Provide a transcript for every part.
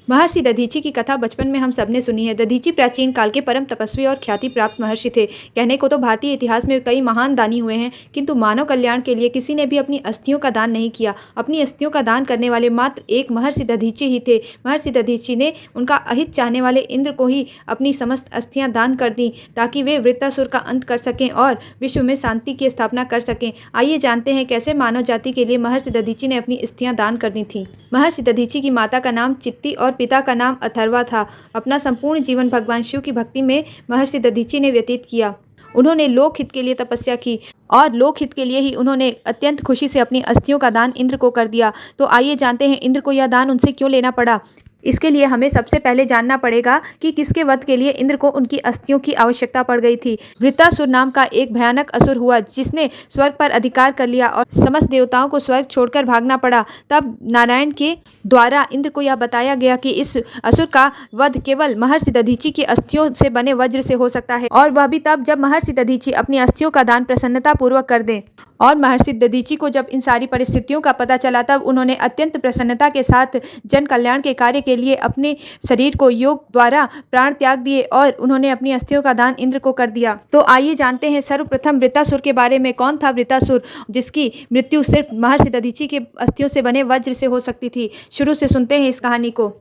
महर्षि दधीचि की कथा बचपन में हम सबने सुनी है। दधीचि प्राचीन काल के परम तपस्वी और ख्याति प्राप्त महर्षि थे। कहने को तो भारतीय इतिहास में कई महान दानी हुए हैं, किंतु मानव कल्याण के लिए किसी ने भी अपनी अस्थियों का दान नहीं किया। अपनी अस्थियों का दान करने वाले मात्र एक महर्षि दधीचि ही थे। महर्षि दधीचि ने उनका अहित चाहने वाले इंद्र को ही अपनी समस्त अस्थियां दान कर दी, ताकि वे वृत्तासुर का अंत कर सकें और विश्व में शांति की स्थापना कर सकें। आइए जानते हैं कैसे मानव जाति के लिए महर्षि दधीचि ने अपनी अस्थियां दान कर दी थी। महर्षि दधीचि की माता का नाम चित्ती और पिता का नाम अथर्वा था। अपना संपूर्ण जीवन भगवान शिव की भक्ति में महर्षि दधीचि ने व्यतीत किया। उन्होंने लोकहित के लिए तपस्या की और लोकहित के लिए ही उन्होंने अत्यंत खुशी से अपनी अस्थियों का दान इंद्र को कर दिया। तो आइए जानते हैं इंद्र को यह दान उनसे क्यों लेना पड़ा। इसके लिए हमें सबसे पहले जानना पड़ेगा कि किसके वध के लिए इंद्र को उनकी अस्थियों की आवश्यकता पड़ गई थी। वृत्तासुर नाम का एक भयानक असुर हुआ, जिसने स्वर्ग पर अधिकार कर लिया और समस्त देवताओं को स्वर्ग छोड़कर भागना पड़ा। तब नारायण के द्वारा इंद्र को यह बताया गया कि इस असुर का वध केवल महर्षि दधीचि की अस्थियों से बने वज्र से हो सकता है, और वह भी तब जब महर्षि दधीचि अपनी अस्थियों का दान प्रसन्नता पूर्वक कर दें। और महर्षि दधीचि को जब इन सारी परिस्थितियों का पता चला, तब उन्होंने अत्यंत प्रसन्नता के साथ जन कल्याण के कार्य के लिए अपने शरीर को योग द्वारा प्राण त्याग दिए और उन्होंने अपनी अस्थियों का दान इंद्र को कर दिया। तो आइए जानते हैं सर्वप्रथम वृत्तासुर के बारे में। कौन था वृत्तासुर, जिसकी मृत्यु सिर्फ महर्षि दधीचि के अस्थियों से बने वज्र से हो सकती थी। शुरू से सुनते हैं इस कहानी को।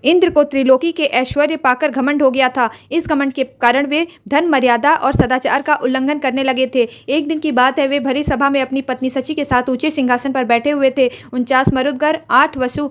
इंद्र को त्रिलोकी के ऐश्वर्य पाकर घमंड हो गया था। इस घमंड के कारण वे धन, मर्यादा और सदाचार का उल्लंघन करने लगे थे। एक दिन की बात है, वे भरी सभा में अपनी पत्नी शची के साथ ऊंचे सिंहासन पर बैठे हुए थे। 49 मरुदगण, 8 वसु,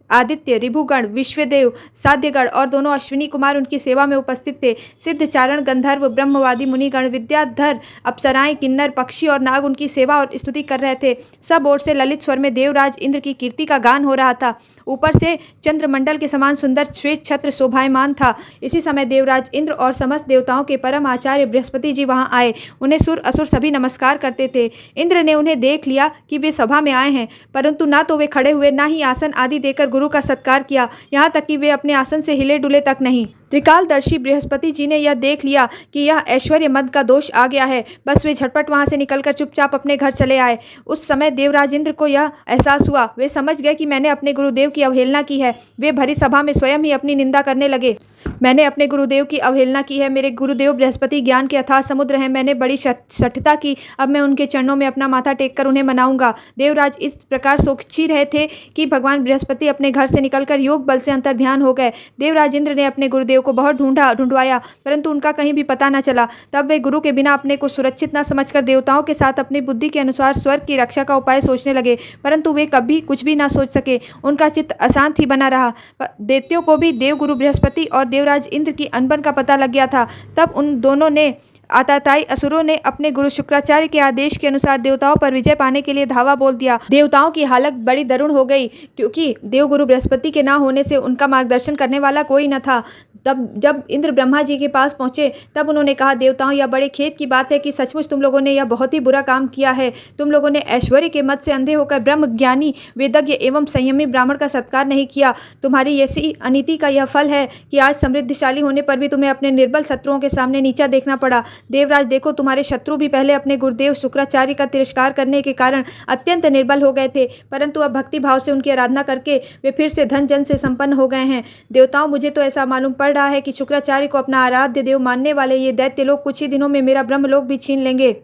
आदित्य, ऋभुगण, विश्वदेव, साध्यगण और दोनों अश्विनी कुमार उनकी सेवा में उपस्थित थे। सिद्ध, चारण, गंधर्व, ब्रह्मवादी मुनिगण, विद्याधर, अप्सराएं, किन्नर, पक्षी और नाग उनकी सेवा और स्तुति कर रहे थे। सब ओर से ललित स्वर में देवराज इंद्र की कीर्ति का गान हो रहा था। ऊपर से चंद्रमंडल के समान सुंदर श्वेत छत्र शोभायमान था। इसी समय देवराज इंद्र और समस्त देवताओं के परम आचार्य बृहस्पति जी वहां आए। उन्हें सुर असुर सभी नमस्कार करते थे। इंद्र ने उन्हें देख लिया कि वे सभा में आए हैं, परंतु ना तो वे खड़े हुए, ना ही आसन आदि देकर गुरु का सत्कार किया। यहाँ तक कि वे अपने आसन से हिले डुले तक नहीं। त्रिकालदर्शी बृहस्पति जी ने यह देख लिया कि यह ऐश्वर्य मद का दोष आ गया है। बस वे झटपट वहां से निकलकर चुपचाप अपने घर चले आए। उस समय देवराज इंद्र को यह एहसास हुआ। वे समझ गए कि मैंने अपने गुरुदेव की अवहेलना की है। वे भरी सभा में स्वयं ही अपनी निंदा करने लगे। मैंने अपने गुरुदेव की अवहेलना की है। मेरे गुरुदेव बृहस्पति ज्ञान के अथाह समुद्र हैं। मैंने बड़ी शठता की। अब मैं उनके चरणों में अपना माथा टेककर उन्हें मनाऊंगा। देवराज इस प्रकार सोची रहे थे कि भगवान बृहस्पति अपने घर से निकलकर योग बल से अंतर ध्यान हो गए। देवराज इंद्र ने अपने गुरुदेव को बहुत ढूंढवाया, परंतु उनका कहीं भी पता न चला। तब वे गुरु के बिना अपने को सुरक्षित न समझकर देवताओं के साथ अपनी बुद्धि के अनुसार स्वर्ग की रक्षा का उपाय सोचने लगे, परंतु वे कभी कुछ भी न सोच सके। उनका चित्त अशांत ही बना रहा। दैत्यों को भी देवगुरु बृहस्पति और देवराज इंद्र की अनबन का पता लग गया था। तब उन दोनों ने आताताई असुरों ने अपने गुरु शुक्राचार्य के आदेश के अनुसार देवताओं पर विजय पाने के लिए धावा बोल दिया। देवताओं की हालत बड़ी दरुण हो गई, क्योंकि देवगुरु बृहस्पति के ना होने से उनका मार्गदर्शन करने वाला कोई न था। तब जब इंद्र ब्रह्मा जी के पास पहुंचे, तब उन्होंने कहा, देवताओं, यह बड़े खेद की बात है कि सचमुच तुम लोगों ने यह बहुत ही बुरा काम किया है। तुम लोगों ने ऐश्वर्य के मद से अंधे होकर ब्रह्म ज्ञानी, वेदज्ञ एवं संयमी ब्राह्मण का सत्कार नहीं किया। तुम्हारी ऐसी अनीति का यह फल है कि आज समृद्धशाली होने पर भी तुम्हें अपने निर्बल शत्रुओं के सामने नीचा देखना पड़ा। देवराज, देखो, तुम्हारे शत्रु भी पहले अपने गुरुदेव शुक्राचार्य का तिरस्कार करने के कारण अत्यंत निर्बल हो गए थे, परंतु अब भक्ति भाव से उनकी आराधना करके वे फिर से धन जन से संपन्न हो गए हैं। देवताओं, मुझे तो ऐसा मालूम पड़ रहा है कि शुक्राचार्य को अपना आराध्य देव मानने वाले ये दैत्य लोग कुछ ही दिनों में मेरा ब्रह्मलोक भी छीन लेंगे।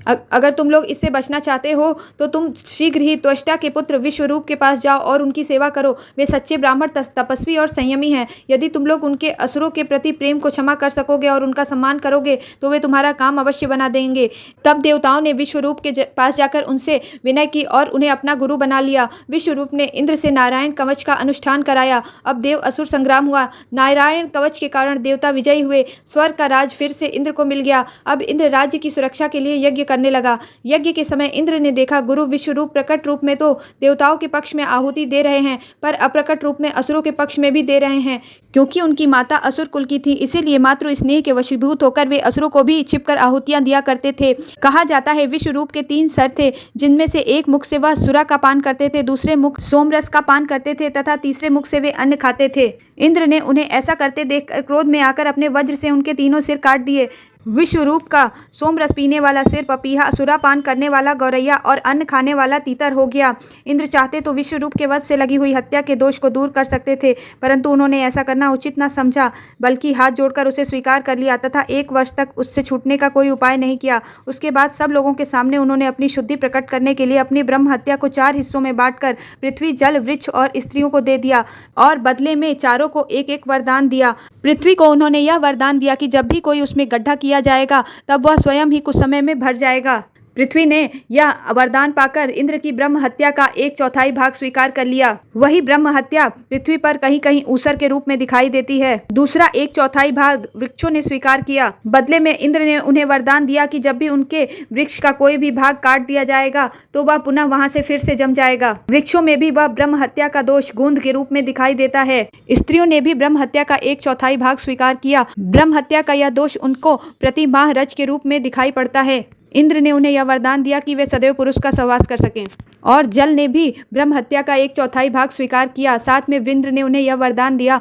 अगर तुम लोग इससे बचना चाहते हो तो तुम शीघ्र ही त्वष्टा के पुत्र विश्वरूप के पास जाओ और उनकी सेवा करो। वे सच्चे ब्राह्मण, तपस्वी और संयमी हैं। यदि तुम लोग उनके असुरों के प्रति प्रेम को क्षमा कर सकोगे और उनका सम्मान करोगे तो वे तुम्हारा काम अवश्य बना देंगे। तब देवताओं ने विश्वरूप के पास जाकर उनसे विनय की और उन्हें अपना गुरु बना लिया। विश्वरूप ने इंद्र से नारायण कवच का अनुष्ठान कराया। अब देव असुर संग्राम हुआ। नारायण कवच के कारण देवता विजयी हुए। स्वर्ग का राज फिर से इंद्र को मिल गया। अब इंद्र राज्य की सुरक्षा के लिए यज्ञ करने लगा। यज्ञ के समय इंद्र ने देखा, गुरु विश्वरूप प्रकट रूप में तो देवताओं के पक्ष में आहुति दे रहे हैं, पर अप्रकट रूप में असुरों के पक्ष में भी दे रहे हैं। क्योंकि उनकी माता असुर कुल की थी, इसीलिए मातृ स्नेह के वशीभूत होकर वे असुरों को भी छिपकर आहुतियां दिया करते थे। कहा जाता है विश्वरूप के 3 सर थे, जिनमें से एक मुख से वह सुरा का पान करते थे, दूसरे मुख सोमरस का पान करते थे तथा तीसरे मुख से वे अन्न खाते थे। इंद्र ने उन्हें ऐसा करते देखकर क्रोध में आकर अपने वज्र से उनके तीनों सिर काट दिए। विश्वरूप का सोमरस पीने वाला सिर पपीहा, सुरापान करने वाला गौरैया और अन्न खाने वाला तीतर हो गया। इंद्र चाहते तो विश्वरूप के वध से लगी हुई हत्या के दोष को दूर कर सकते थे, परंतु उन्होंने ऐसा करना उचित न समझा, बल्कि हाथ जोड़कर उसे स्वीकार कर लिया तथा 1 वर्ष तक उससे छूटने का कोई उपाय नहीं किया। उसके बाद सब लोगों के सामने उन्होंने अपनी शुद्धि प्रकट करने के लिए अपनी ब्रह्म हत्या को 4 हिस्सों में बांटकर पृथ्वी, जल, वृक्ष और स्त्रियों को दे दिया और बदले में चारों को एक एक वरदान दिया। पृथ्वी को उन्होंने यह वरदान दिया कि जब भी कोई उसमें गड्ढा किया जाएगा तब वह स्वयं ही कुछ समय में भर जाएगा। पृथ्वी ने यह वरदान पाकर इंद्र की ब्रह्म हत्या का 1/4 भाग स्वीकार कर लिया। वही ब्रह्म हत्या पृथ्वी पर कहीं कहीं ऊसर के रूप में दिखाई देती है। दूसरा 1/4 भाग वृक्षों ने स्वीकार किया। बदले में इंद्र ने उन्हें वरदान दिया कि जब भी उनके वृक्ष का कोई भी भाग काट दिया जाएगा तो वह पुनः वहां से फिर से जम जाएगा। वृक्षों में भी वह ब्रह्म हत्या का दोष गूंद के रूप में दिखाई देता है। स्त्रियों ने भी ब्रह्म हत्या का 1/4 भाग स्वीकार किया। ब्रह्म हत्या का यह दोष उनको प्रति माह रज के रूप में दिखाई पड़ता है। इंद्र ने उन्हें यह वरदान दिया कि वे सदैव पुरुष का सहवास कर सकें। और जल ने भी ब्रह्म हत्या का 1/4 भाग स्वीकार किया। साथ में इंद्र ने उन्हें यह वरदान दिया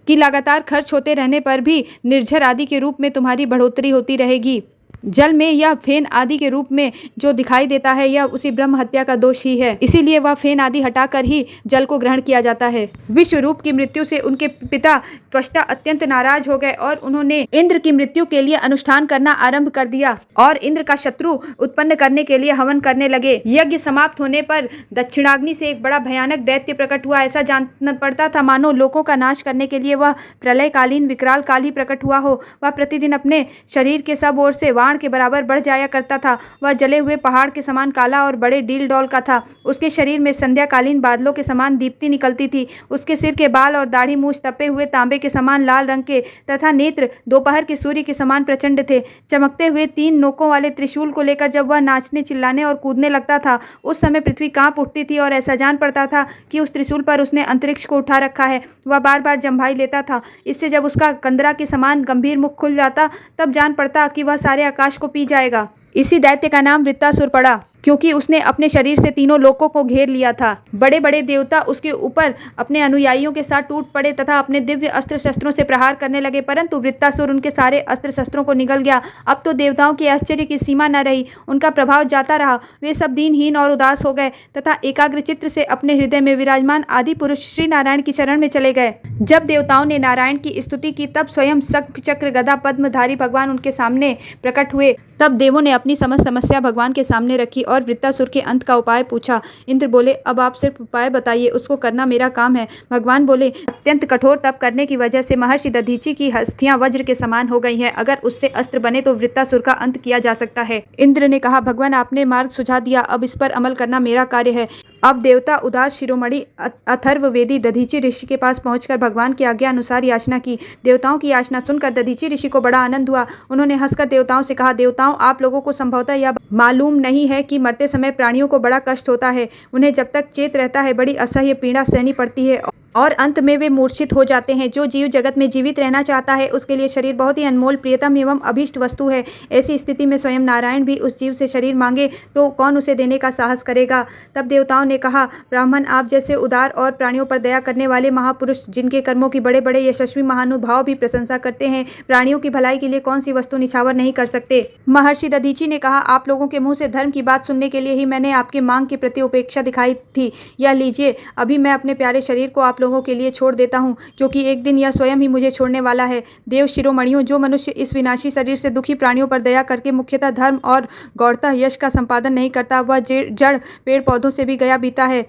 कि लगातार खर्च होते रहने पर भी निर्झर आदि के रूप में तुम्हारी बढ़ोतरी होती रहेगी। जल में यह फेन आदि के रूप में जो दिखाई देता है यह उसी ब्रह्म हत्या का दोष ही है, इसीलिए वह फेन आदि हटाकर ही जल को ग्रहण किया जाता है। विश्वरूप की मृत्यु से उनके पिता त्वष्टा अत्यंत नाराज हो गए और उन्होंने इंद्र की मृत्यु के लिए अनुष्ठान करना आरंभ कर दिया और इंद्र का शत्रु उत्पन्न करने के लिए हवन करने लगे। यज्ञ समाप्त होने पर दक्षिणाग्नि से एक बड़ा भयानक दैत्य प्रकट हुआ। ऐसा जानना पड़ता था मानो लोगों का नाश करने के लिए वह प्रलयकालीन विकराल काल ही प्रकट हुआ हो। वह प्रतिदिन अपने शरीर के सब ओर से के बराबर बढ़ जाया करता था। वह जले हुए पहाड़ के समान काला और बड़े डील डॉल का था। उसके शरीर में संध्याकालीन बादलों के समान दीप्ति निकलती थी। उसके सिर के बाल और दाढ़ी मूछ तपे हुए तांबे के समान लाल रंग के तथा नेत्र दोपहर के सूर्य के समान प्रचंड थे। चमकते हुए 3 नोकों वाले त्रिशूल को लेकर जब वह नाचने, चिल्लाने और कूदने लगता था उस समय पृथ्वी कांप उठती थी और ऐसा जान पड़ता था कि उस त्रिशूल पर उसने अंतरिक्ष को उठा रखा है। वह बार बार जम्भाई लेता था। इससे जब उसका कंदरा के समान गंभीर मुख खुल जाता तब जान पड़ता कि वह सारे आकाश को पी जाएगा। इसी दैत्य का नाम वृत्तासुर पड़ा क्योंकि उसने अपने शरीर से 3 लोकों को घेर लिया था। बड़े बड़े देवता उसके ऊपर अपने अनुयायियों के साथ टूट पड़े तथा अपने दिव्य अस्त्र शस्त्रों से प्रहार करने लगे, परंतु वृत्तासुर उनके सारे अस्त्र शस्त्रों को निगल गया। अब तो देवताओं के आश्चर्य की सीमा न रही। उनका प्रभाव जाता रहा। वे सब दीनहीन और उदास हो गए तथा एकाग्र चित्त से अपने हृदय में विराजमान आदि पुरुष श्री नारायण की शरण में चले गए। जब देवताओं ने नारायण की स्तुति की तब स्वयं शंख चक्र गदा पद्मधारी भगवान उनके सामने प्रकट हुए। तब देवों ने अपनी समस्त समस्या भगवान के सामने रखी और वृत्तासुर के अंत का उपाय पूछा। इंद्र बोले, अब आप सिर्फ उपाय बताइए, उसको करना मेरा काम है। भगवान बोले, अत्यंत कठोर तप करने की वजह से महर्षि दधीचि की हस्तियां वज्र के समान हो गई हैं। अगर उससे अस्त्र बने तो वृत्तासुर का अंत किया जा सकता है। इंद्र ने कहा, भगवान आपने मार्ग सुझा दिया, अब इस पर अमल करना मेरा कार्य है। अब देवता उदार शिरोमणि अथर्ववेदी दधीचि ऋषि के पास पहुंचकर भगवान की आज्ञा अनुसार याचना की। देवताओं की याचना सुनकर दधीचि ऋषि को बड़ा आनंद हुआ। उन्होंने हंसकर देवताओं से कहा, देवताओं, आप लोगों को संभवतः यह मालूम नहीं है कि मरते समय प्राणियों को बड़ा कष्ट होता है। उन्हें जब तक चेत रहता है बड़ी असह्य पीड़ा सहनी पड़ती है और अंत में वे मूर्छित हो जाते हैं। जो जीव जगत में जीवित रहना चाहता है उसके लिए शरीर बहुत ही अनमोल, प्रियतम एवं अभीष्ट वस्तु है। ऐसी स्थिति में स्वयं नारायण भी उस जीव से शरीर मांगे तो कौन उसे देने का साहस करेगा। तब देवताओं ने कहा, ब्राह्मण, आप जैसे उदार और प्राणियों पर दया करने वाले महापुरुष, जिनके कर्मों की बड़े बड़े यशस्वी महानुभाव भी प्रशंसा करते हैं, प्राणियों की भलाई के लिए कौन सी वस्तु निछावर नहीं कर सकते। महर्षि दधीचि ने कहा, आप लोगों के मुँह से धर्म की बात सुनने के लिए ही मैंने आपके मांग के प्रति उपेक्षा दिखाई थी। यह लीजिए, अभी मैं अपने प्यारे शरीर को आप लोगों के लिए छोड़ देता हूँ, क्योंकि एक दिन यह स्वयं ही मुझे छोड़ने वाला है। देव शिरोमणियों, जो मनुष्य इस विनाशी शरीर से दुखी प्राणियों पर दया करके मुख्यतः धर्म और गौरतः यश का संपादन नहीं करता, वह जड़ पेड़ पौधों से भी गया बीता है।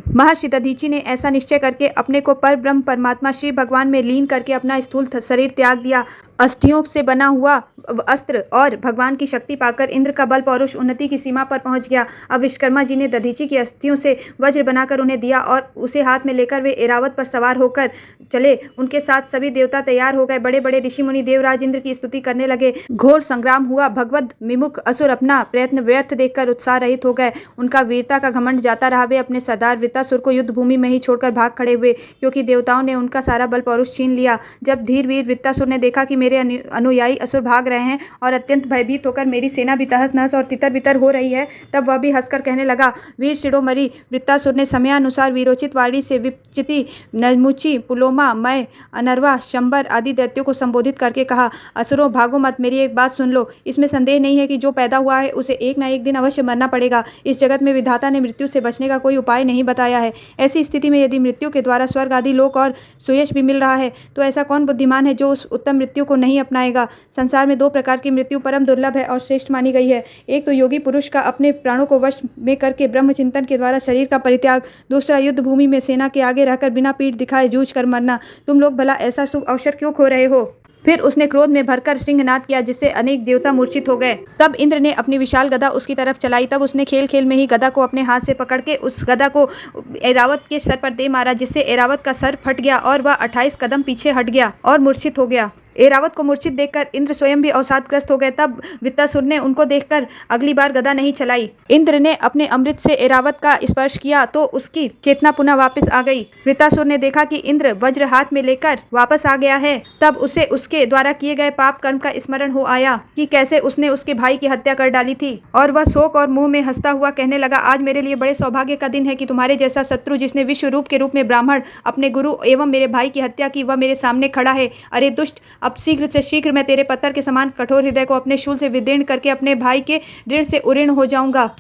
महर्षि दधीचि ने ऐसा निश्चय करके अपने को पर ब्रह्म परमात्मा श्री भगवान में लीन करके अपना स्थूल शरीर त्याग दिया। अस्थियों से बना हुआ अस्त्र और भगवान की शक्ति पाकर इंद्र का बल पौरुष उन्नति की सीमा पर पहुंच गया। अब विश्वकर्मा जी ने दधीचि की अस्थियों से वज्र बनाकर उन्हें दिया और उसे हाथ में लेकर वे ऐरावत पर सवार होकर चले। उनके साथ सभी देवता तैयार हो गए। बड़े बड़े ऋषि मुनि देवराज इंद्र की स्तुति करने लगे। घोर संग्राम हुआ। भगवद विमुख असुर अपना प्रयत्न व्यर्थ देखकर उत्साह रहित हो गए। उनका वीरता का घमंड जाता रहा। वे अपने सरदार वृत्तासुर को युद्ध भूमि में ही छोड़कर भाग खड़े हुए, क्योंकि देवताओं ने उनका सारा बल पौरुष छीन लिया। जब धीर वीर वृत्तासुर ने देखा कि मेरे अनुयायी असुर भाग रहे हैं और अत्यंत भयभीत होकर मेरी सेना भी तहस नहस और तितर बितर हो रही है, तब वह भी हंसकर कहने लगा, वीर शिरोमणि वृत्तासुर ने समयानुसार वीरोचित वाणी से विपचिति नमुची पुलोमा हनुमा, मैं, अनर्वा, शंबर आदि दैत्यों को संबोधित करके कहा, असुरों भागो मत, मेरी एक बात सुन लो। इसमें संदेह नहीं है कि जो पैदा हुआ है उसे एक ना एक दिन अवश्य मरना पड़ेगा। इस जगत में विधाता ने मृत्यु से बचने का कोई उपाय नहीं बताया है। ऐसी स्थिति में यदि मृत्यु के द्वारा स्वर्ग आदि लोक और सुयश भी मिल रहा है तो ऐसा कौन बुद्धिमान है जो उस उत्तम मृत्यु को नहीं अपनाएगा। संसार में दो प्रकार की मृत्यु परम दुर्लभ है और श्रेष्ठ मानी गई है। एक तो योगी पुरुष का अपने प्राणों को वश में करके ब्रह्म चिंतन के द्वारा शरीर का परित्याग, दूसरा युद्ध भूमि में सेना के आगे रहकर बिना पीठ दिखाए जूझ कर मरना। तुम लोग भला ऐसा शुभ अवसर क्यों खो रहे हो। फिर उसने क्रोध में भरकर सिंहनाद किया जिससे अनेक देवता मूर्छित हो गए। तब इंद्र ने अपनी विशाल गदा उसकी तरफ चलाई। तब उसने खेल खेल में ही गदा को अपने हाथ से पकड़ के उस गदा को ऐरावत के सर पर दे मारा, जिससे ऐरावत का सर फट गया और वह 28 कदम पीछे हट गया और मूर्छित हो गया। ऐरावत को मूर्छित देखकर इंद्र स्वयं भी अवसादग्रस्त हो गए। तब वृत्तासुर ने उनको देखकर अगली बार गदा नहीं चलाई। इंद्र ने अपने अमृत से ऐरावत का स्पर्श किया तो उसकी चेतना पुनः वापस आ गई। वृत्तासुर ने देखा कि इंद्र वज्र हाथ में लेकर वापस आ गया है। तब उसे उसके द्वारा किए गए पाप कर्म का स्मरण हो आया कि कैसे उसने उसके भाई की हत्या कर डाली थी, और वह शोक और मुंह में हंसता हुआ कहने लगा, आज मेरे लिए बड़े सौभाग्य का दिन है कि तुम्हारे जैसा शत्रु जिसने विश्व रूप के रूप में ब्राह्मण अपने गुरु एवं मेरे भाई की हत्या की, वह मेरे सामने खड़ा है। अरे दुष्ट, अब शीघ्र से शीघ्र मैं तेरे पत्थर के समान कठोर हृदय को अपने शूल से विदीर्ण करके अपने भाई के ऋण से उऋण हो जाऊंगा।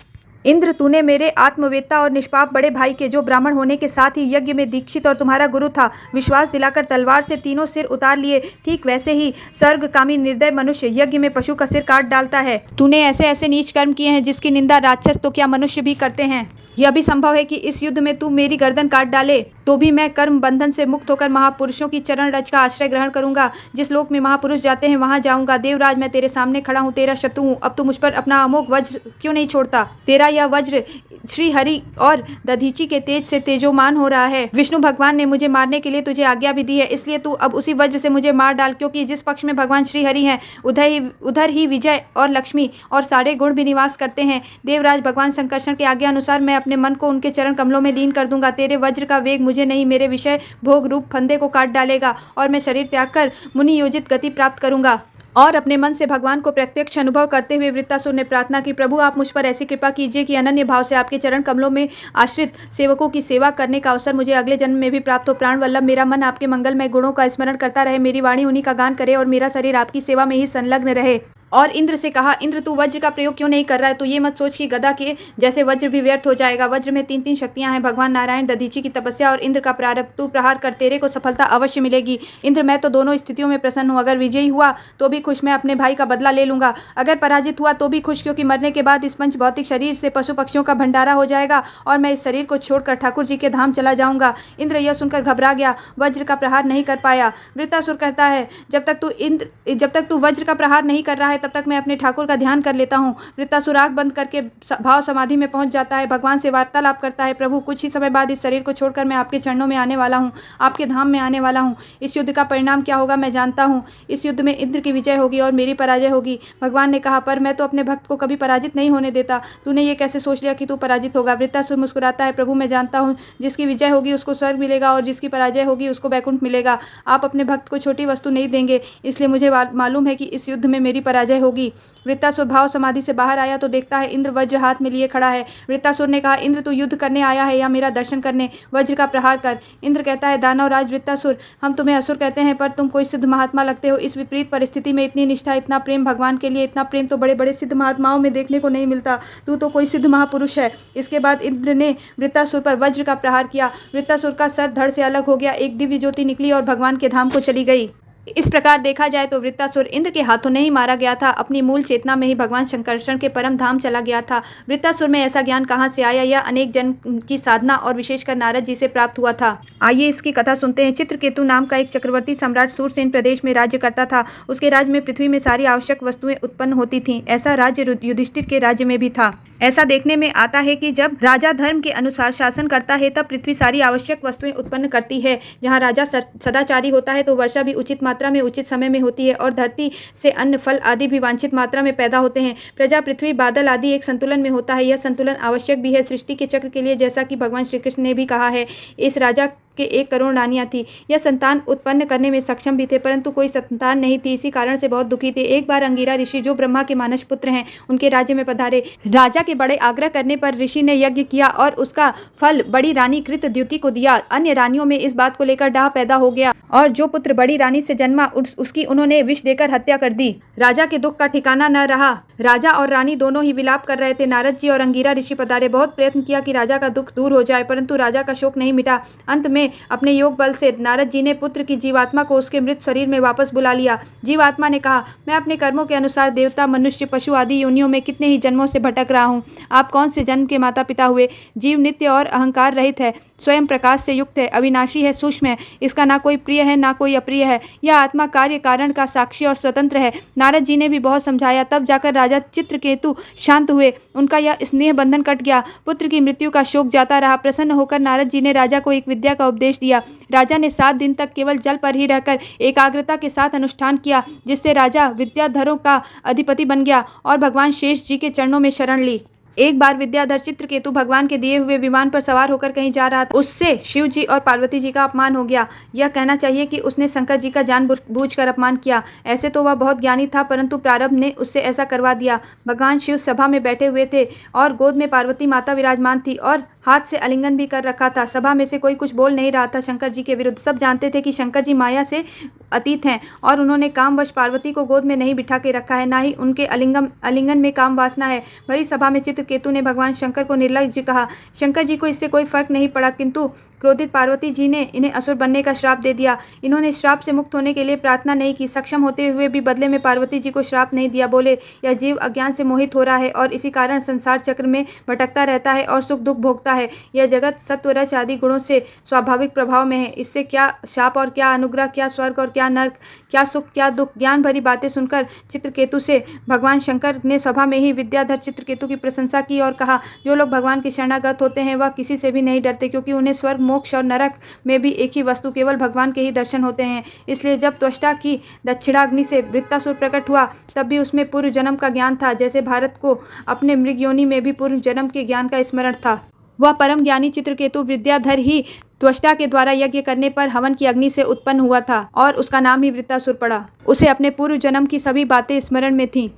इंद्र, तूने मेरे आत्मवेत्ता और निष्पाप बड़े भाई के, जो ब्राह्मण होने के साथ ही यज्ञ में दीक्षित और तुम्हारा गुरु था, विश्वास दिलाकर तलवार से तीनों सिर उतार लिए। ठीक वैसे ही स्वर्गकामी निर्दय मनुष्य यज्ञ में पशु का सिर काट डालता है। तूने ऐसे ऐसे नीच कर्म किए हैं जिसकी निंदा राक्षस तो क्या मनुष्य भी करते हैं। यह भी संभव है कि इस युद्ध में तू मेरी गर्दन काट डाले तो भी मैं कर्म बंधन से मुक्त होकर महापुरुषों की चरण रज का आश्रय ग्रहण करूंगा। जिस लोक में महापुरुष जाते हैं वहां जाऊंगा। देवराज, मैं तेरे सामने खड़ा हूं, तेरा शत्रु हूं। अब तू मुझ पर अपना अमोघ वज्र क्यों नहीं छोड़ता। तेरा यह वज्र श्री हरि और दधीची के तेज से तेजोमान हो रहा है। विष्णु भगवान ने मुझे मारने के लिए तुझे आज्ञा भी दी है, इसलिए तू अब उसी वज्र से मुझे मार डाल, क्योंकि जिस पक्ष में भगवान श्री हरि हैं उधर ही विजय और लक्ष्मी और सारे गुण भी निवास करते हैं। देवराज, भगवान संकर्षण के आज्ञा अनुसार मैं अपने मन को उनके चरण कमलों में लीन कर दूंगा। तेरे वज्र का वेग मुझे नहीं, मेरे विषय भोग रूप फंदे को काट डालेगा और मैं शरीर त्याग कर मुनि योजित गति प्राप्त करूंगा। और अपने मन से भगवान को प्रत्यक्ष अनुभव करते हुए वृत्तासुर ने प्रार्थना की, प्रभु आप मुझ पर ऐसी कृपा कीजिए कि अनन्य भाव से आपके चरण कमलों में आश्रित सेवकों की सेवा करने का अवसर मुझे अगले जन्म में भी प्राप्त हो। प्राण वल्लभ, मेरा मन आपके मंगलमय गुणों का स्मरण करता रहे, मेरी वाणी उन्हीं का गान करे और मेरा शरीर आपकी सेवा में ही संलग्न रहे। और इंद्र से कहा, इंद्र तू वज्र का प्रयोग क्यों नहीं कर रहा है। तो ये मत सोच कि गदा के जैसे वज्र भी व्यर्थ हो जाएगा। वज्र में तीन तीन शक्तियां हैं, भगवान नारायण, दधीची की तपस्या और इंद्र का प्रारब्ध। तू प्रहार कर, तेरे को सफलता अवश्य मिलेगी। इंद्र, मैं तो दोनों स्थितियों में प्रसन्न हूँ। अगर विजयी हुआ तो भी खुश, मैं अपने भाई का बदला ले लूंगा। अगर पराजित हुआ तो भी खुश, क्योंकि मरने के बाद इस पंच भौतिक शरीर से पशु पक्षियों का भंडारा हो जाएगा और मैं इस शरीर को छोड़कर ठाकुर जी के धाम चला जाऊंगा। इंद्र यह सुनकर घबरा गया, वज्र का प्रहार नहीं कर पाया। वृत्तासुर कहता है, जब तक तू वज्र का प्रहार नहीं कर रहा है तब तक मैं अपने ठाकुर का ध्यान कर लेता हूँ। वृत्तासुर आंख बंद करके भाव समाधि में पहुंच जाता है, भगवान से वार्तालाप करता है, प्रभु कुछ ही समय बाद इस शरीर को छोड़कर मैं आपके चरणों में आने वाला हूँ, आपके धाम में आने वाला हूँ। इस युद्ध का परिणाम क्या होगा मैं जानता हूँ। इस युद्ध में इंद्र की विजय होगी और मेरी पराजय होगी। भगवान ने कहा, पर मैं तो अपने भक्त को कभी पराजित नहीं होने देता। तूने ये कैसे सोच लिया कि तू पराजित होगा। वृत्तासुर मुस्कुराता है, प्रभु मैं जानता हूँ जिसकी विजय होगी उसको स्वर्ग मिलेगा और जिसकी पराजय होगी उसको वैकुंठ मिलेगा। आप अपने भक्त को छोटी वस्तु नहीं देंगे, इसलिए मुझे मालूम है कि इस युद्ध में मेरी पराजय होगी। वृत्तासुर भाव समाधि से बाहर आया तो देखता है इंद्र वज्र हाथ में लिए खड़ा है। वृत्तासुर ने कहा, इंद्र तू युद्ध करने आया है या मेरा दर्शन करने, वज्र का प्रहार कर। इंद्र कहता है, दानव राज वृत्तासुर, हम तुम्हें असुर कहते हैं पर तुम कोई सिद्ध महात्मा लगते हो। इस विपरीत परिस्थिति में इतनी निष्ठा, इतना प्रेम भगवान के लिए, इतना प्रेम तो बड़े बड़े सिद्ध महात्माओं में देखने को नहीं मिलता। तू तो कोई सिद्ध महापुरुष है। इसके बाद इंद्र ने वृत्तासुर पर वज्र का प्रहार किया। वृत्तासुर का सर धड़ से अलग हो गया, एक दिव्य ज्योति निकली और भगवान के धाम को चली गई। इस प्रकार देखा जाए तो वृत्तासुर इंद्र के हाथों नहीं मारा गया था, अपनी मूल चेतना में ही भगवान शंकरषण के परम धाम चला गया था। वृत्तासुर में ऐसा ज्ञान कहाँ से आया, यह अनेक जन की साधना और विशेषकर नारद जी से प्राप्त हुआ था। आइए इसकी कथा सुनते हैं। चित्रकेतु नाम का एक चक्रवर्ती सम्राट सूरसेन प्रदेश में राज्य करता था। उसके राज्य में पृथ्वी में सारी आवश्यक वस्तुएं उत्पन्न होती थीं। ऐसा राज्य युधिष्ठिर के राज्य में भी था। ऐसा देखने में आता है कि जब राजा धर्म के अनुसार शासन करता है तब पृथ्वी सारी आवश्यक वस्तुएं उत्पन्न करती है। जहाँ राजा सदाचारी होता है तो वर्षा भी उचित मात्रा में उचित समय में होती है और धरती से अन्न फल आदि भी वांछित मात्रा में पैदा होते हैं। प्रजा पृथ्वी बादल आदि एक संतुलन में होता है। यह संतुलन आवश्यक भी है सृष्टि के चक्र के लिए, जैसा कि भगवान श्री कृष्ण ने भी कहा है। इस राजा के 1 करोड़ रानियां थी। यह संतान उत्पन्न करने में सक्षम भी थे, परंतु कोई संतान नहीं थी। इसी कारण से बहुत दुखी थे। एक बार अंगिरा ऋषि, जो ब्रह्मा के मानस पुत्र हैं, उनके राज्य में पधारे। राजा के बड़े आग्रह करने पर ऋषि ने यज्ञ किया और उसका फल बड़ी रानी कृतद्युति को दिया। अन्य रानियों में इस बात को लेकर डाह पैदा हो गया और जो पुत्र बड़ी रानी से जन्मा उसकी उन्होंने विष देकर हत्या कर दी। राजा के दुख का ठिकाना न रहा। राजा और रानी दोनों ही विलाप कर रहे थे। नारद जी और अंगिरा ऋषि पधारे। बहुत प्रयत्न किया कि राजा का दुख दूर हो जाए, परंतु राजा का शोक नहीं मिटा। अंत में अपने योग बल से नारद जी ने पुत्र की जीवात्मा को उसके मृत शरीर में वापस बुला लिया। जीवात्मा ने कहा, मैं अपने कर्मों के अनुसार देवता, मनुष्य, पशु आदि योनियों में कितने ही जन्मों से भटक रहा हूँ। आप कौन से जन्म के माता पिता हुए। जीव नित्य और अहंकार रहित है, स्वयं प्रकाश से युक्त है, अविनाशी है, सूक्ष्म है। इसका ना कोई प्रिय है ना कोई अप्रिय है। यह आत्मा कार्य कारण का साक्षी और स्वतंत्र है। नारद जी ने भी बहुत समझाया, तब जाकर राजा चित्रकेतु शांत हुए। उनका यह स्नेह बंधन कट गया। पुत्र की मृत्यु का शोक जाता रहा। प्रसन्न होकर नारद जी ने राजा को एक विद्या का उपदेश दिया। राजा ने 7 दिन तक केवल जल पर ही रहकर एकाग्रता के साथ अनुष्ठान किया, जिससे राजा विद्याधरों का अधिपति बन गया और भगवान शेष जी के चरणों में शरण ली। एक बार विद्याधर चित्रकेतु भगवान के दिए हुए विमान पर सवार होकर कहीं जा रहा था। उससे शिव जी और पार्वती जी का अपमान हो गया। यह कहना चाहिए कि उसने शंकर जी का जानबूझकर अपमान किया। ऐसे तो वह बहुत ज्ञानी था, परंतु प्रारब्ध ने उससे ऐसा करवा दिया। भगवान शिव सभा में बैठे हुए थे और गोद में पार्वती माता विराजमान थी और हाथ से आलिंगन भी कर रखा था। सभा में से कोई कुछ बोल नहीं रहा था शंकर जी के विरुद्ध। सब जानते थे कि शंकर जी माया से अतीत हैं और उन्होंने कामवश पार्वती को गोद में नहीं बिठा के रखा है, ना ही उनके आलिंगन में काम वासना है। भरी सभा में चित्रकेतु ने भगवान शंकर को निर्लज्ज कहा। शंकर जी को इससे कोई फर्क नहीं पड़ा, किंतु क्रोधित पार्वती जी ने इन्हें असुर बनने का श्राप दे दिया। इन्होंने श्राप से मुक्त होने के लिए प्रार्थना नहीं की। सक्षम होते हुए भी बदले में पार्वती जी को श्राप नहीं दिया। बोले, यह जीव अज्ञान से मोहित हो रहा है और इसी कारण संसार चक्र में भटकता रहता है और सुख दुख भोगता है। यह जगत सत्व रज आदि गुणों से स्वाभाविक प्रभाव में है। इससे क्या शाप और क्या अनुग्रह, क्या स्वर्ग और क्या नर्क, क्या सुख क्या दुख। ज्ञान भरी बातें सुनकर चित्रकेतु से भगवान शंकर ने सभा में ही विद्याधर चित्रकेतु की प्रशंसा की और कहा, जो लोग भगवान के शरणागत होते हैं वह किसी से भी नहीं डरते, क्योंकि उन्हें स्वर्ग, मोक्ष और नरक में भी एक ही वस्तु, केवल भगवान के ही दर्शन होते हैं। इसलिए जब त्वष्टा की दक्षिणाग्नि से वृत्तासुर प्रकट हुआ, तब भी उसमें पूर्व जन्म का ज्ञान था, जैसे भारत को अपने मृग योनि में भी पूर्व जन्म के ज्ञान का स्मरण था। वह परम ज्ञानी चित्रकेतु विद्याधर ही त्वष्टा के द्वारा यज्ञ करने पर हवन की अग्नि से उत्पन्न हुआ था और उसका नाम ही वृत्तासुर पड़ा। उसे अपने पूर्व जन्म की सभी बातें स्मरण में थीं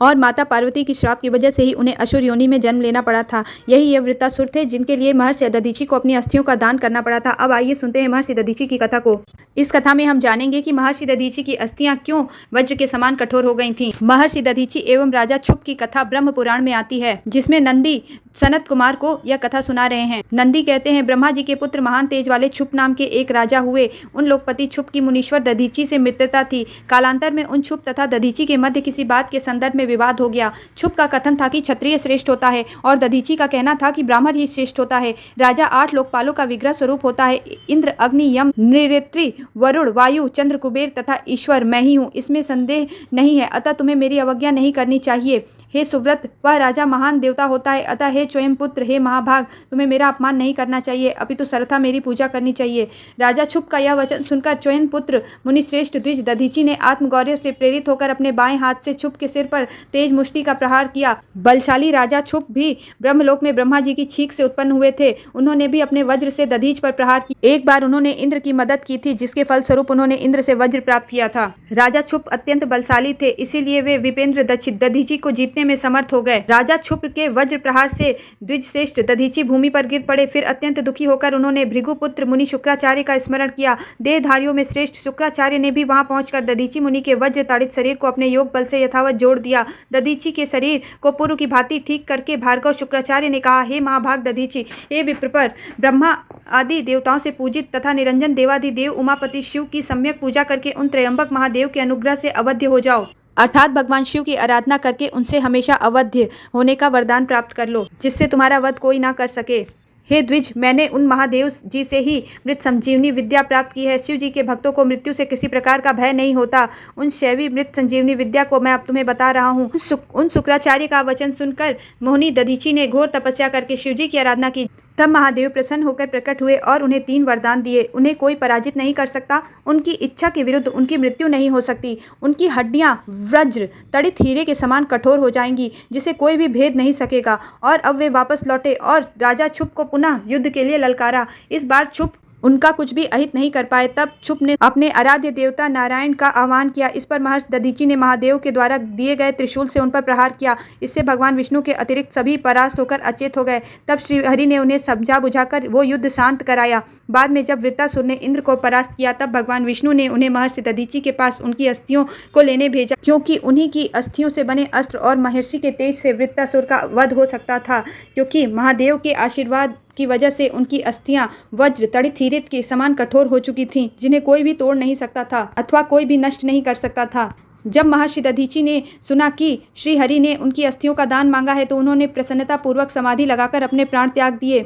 और माता पार्वती की श्राप की वजह से ही उन्हें असुर योनि में जन्म लेना पड़ा था। यही ये वृत्तासुर थे जिनके लिए महर्षि दधीचि को अपनी अस्थियों का दान करना पड़ा था। अब आइए सुनते हैं महर्षि दधीचि की कथा को। इस कथा में हम जानेंगे कि महर्षि दधीचि की अस्थियां क्यों वज्र के समान कठोर हो गई थीं। महर्षि दधीचि एवं राजा क्षुप की कथा ब्रह्म पुराण में आती है, जिसमें नंदी सनत कुमार को यह कथा सुना रहे हैं। नंदी कहते हैं, ब्रह्मा जी के पुत्र महान तेज वाले क्षुप नाम के एक राजा हुए। उन लोकपति क्षुप की मुनीश्वर दधीचि से मित्रता थी। कालांतर में उन क्षुप तथा दधीचि के मध्य किसी बात के संदर्भ में विवाद हो गया। क्षुप का कथन था कि क्षत्रिय श्रेष्ठ होता है और दधीचि का कहना था कि ब्राह्मण ही श्रेष्ठ होता है। राजा 8 लोकपालों का विग्रह स्वरूप होता है। इंद्र, अग्नि, यम, नृऋत्रि, वरुण, वायु, चंद्र, कुबेर तथा ईश्वर मैं ही हूँ, इसमें संदेह नहीं है। अतः तुम्हें मेरी अवज्ञा नहीं करनी चाहिए। हे सुव्रत, वह राजा महान देवता होता है। अतः हे स्वयं पुत्र, हे महाभाग, तुम्हें मेरा अपमान नहीं करना चाहिए, अपितु सर्वथा मेरी पूजा करनी चाहिए। राजा क्षुप का यह वचन सुनकर स्वयं पुत्र मुनिश्रेष्ठ द्विज दधीचि ने आत्मगौरव से प्रेरित होकर अपने बाएं हाथ से क्षुप के सिर पर तेज मुष्टि का प्रहार किया। बलशाली राजा क्षुप भी ब्रह्मलोक में ब्रह्मा जी की छींक से उत्पन्न हुए थे। उन्होंने भी अपने वज्र से दधीच पर प्रहार किया। एक बार उन्होंने इंद्र की मदद की थी, जिसके फलस्वरूप उन्होंने इंद्र से वज्र प्राप्त किया था। राजा क्षुप अत्यंत बलशाली थे, इसीलिए वे विपेंद्र दधीचि को जीतने में समर्थ हो गए। राजा क्षुप के वज्र प्रहार से द्विजश्रेष्ठ दधीचि भूमि पर गिर पड़े। फिर अत्यंत दुखी होकर उन्होंने भृगुपुत्र मुनि शुक्राचार्य का स्मरण किया। देहधारियों में श्रेष्ठ शुक्राचार्य ने भी वहां पहुंचकर दधीचि मुनि के वज्र ताड़ित शरीर को अपने योग बल से यथावत जोड़ दिया। दधीचि के शरीर को पूर्व की भांति ठीक करके भार्गव शुक्राचार्य ने कहा, हे महाभाग दधीचि, हे विप्रपर, ब्रह्मा आदि देवताओं से पूजित तथा निरंजन देवादिदेव उमापति शिव की सम्यक पूजा करके उन त्रयंबक महादेव के अनुग्रह से अवध्य हो जाओ। अर्थात भगवान शिव की आराधना करके उनसे हमेशा अवध्य होने का वरदान प्राप्त कर लो, जिससे तुम्हारा वध कोई ना कर सके। हे द्विज, मैंने उन महादेव जी से ही मृत संजीवनी विद्या प्राप्त की है। शिव जी के भक्तों को मृत्यु से किसी प्रकार का भय नहीं होता। उन शैवी मृत संजीवनी विद्या को मैं अब तुम्हें बता रहा हूँ। उन शुक्राचार्य का वचन सुनकर मोहिनी दधीचि ने घोर तपस्या करके शिव जी की आराधना की। तब महादेव प्रसन्न होकर प्रकट हुए और उन्हें 3 वरदान दिए। उन्हें कोई पराजित नहीं कर सकता, उनकी इच्छा के विरुद्ध उनकी मृत्यु नहीं हो सकती, उनकी हड्डियां वज्र तड़ित हीरे के समान कठोर हो जाएंगी, जिसे कोई भी भेद नहीं सकेगा। और अब वे वापस लौटे और राजा क्षुप को पुनः युद्ध के लिए ललकारा। इस बार क्षुप उनका कुछ भी अहित नहीं कर पाए। तब क्षुब्ध ने अपने आराध्य देवता नारायण का आह्वान किया। इस पर महर्षि दधीचि ने महादेव के द्वारा दिए गए त्रिशूल से उन पर प्रहार किया। इससे भगवान विष्णु के अतिरिक्त सभी परास्त होकर अचेत हो गए। तब श्रीहरि ने उन्हें समझा बुझाकर वो युद्ध शांत कराया। बाद में जब वृत्तासुर ने इंद्र को परास्त किया, तब भगवान विष्णु ने उन्हें महर्षि दधीचि के पास उनकी अस्थियों को लेने भेजा, क्योंकि उन्हीं की अस्थियों से बने अस्त्र और महर्षि के तेज से वृत्तासुर का वध हो सकता था। क्योंकि महादेव के आशीर्वाद की वजह से उनकी अस्थियां वज्र तड़ित हीरे के समान कठोर हो चुकी थीं, जिन्हें कोई भी तोड़ नहीं सकता था अथवा कोई भी नष्ट नहीं कर सकता था। जब महर्षि दधीचि ने सुना कि श्रीहरि ने उनकी अस्थियों का दान मांगा है, तो उन्होंने प्रसन्नता पूर्वक समाधि लगाकर अपने प्राण त्याग दिए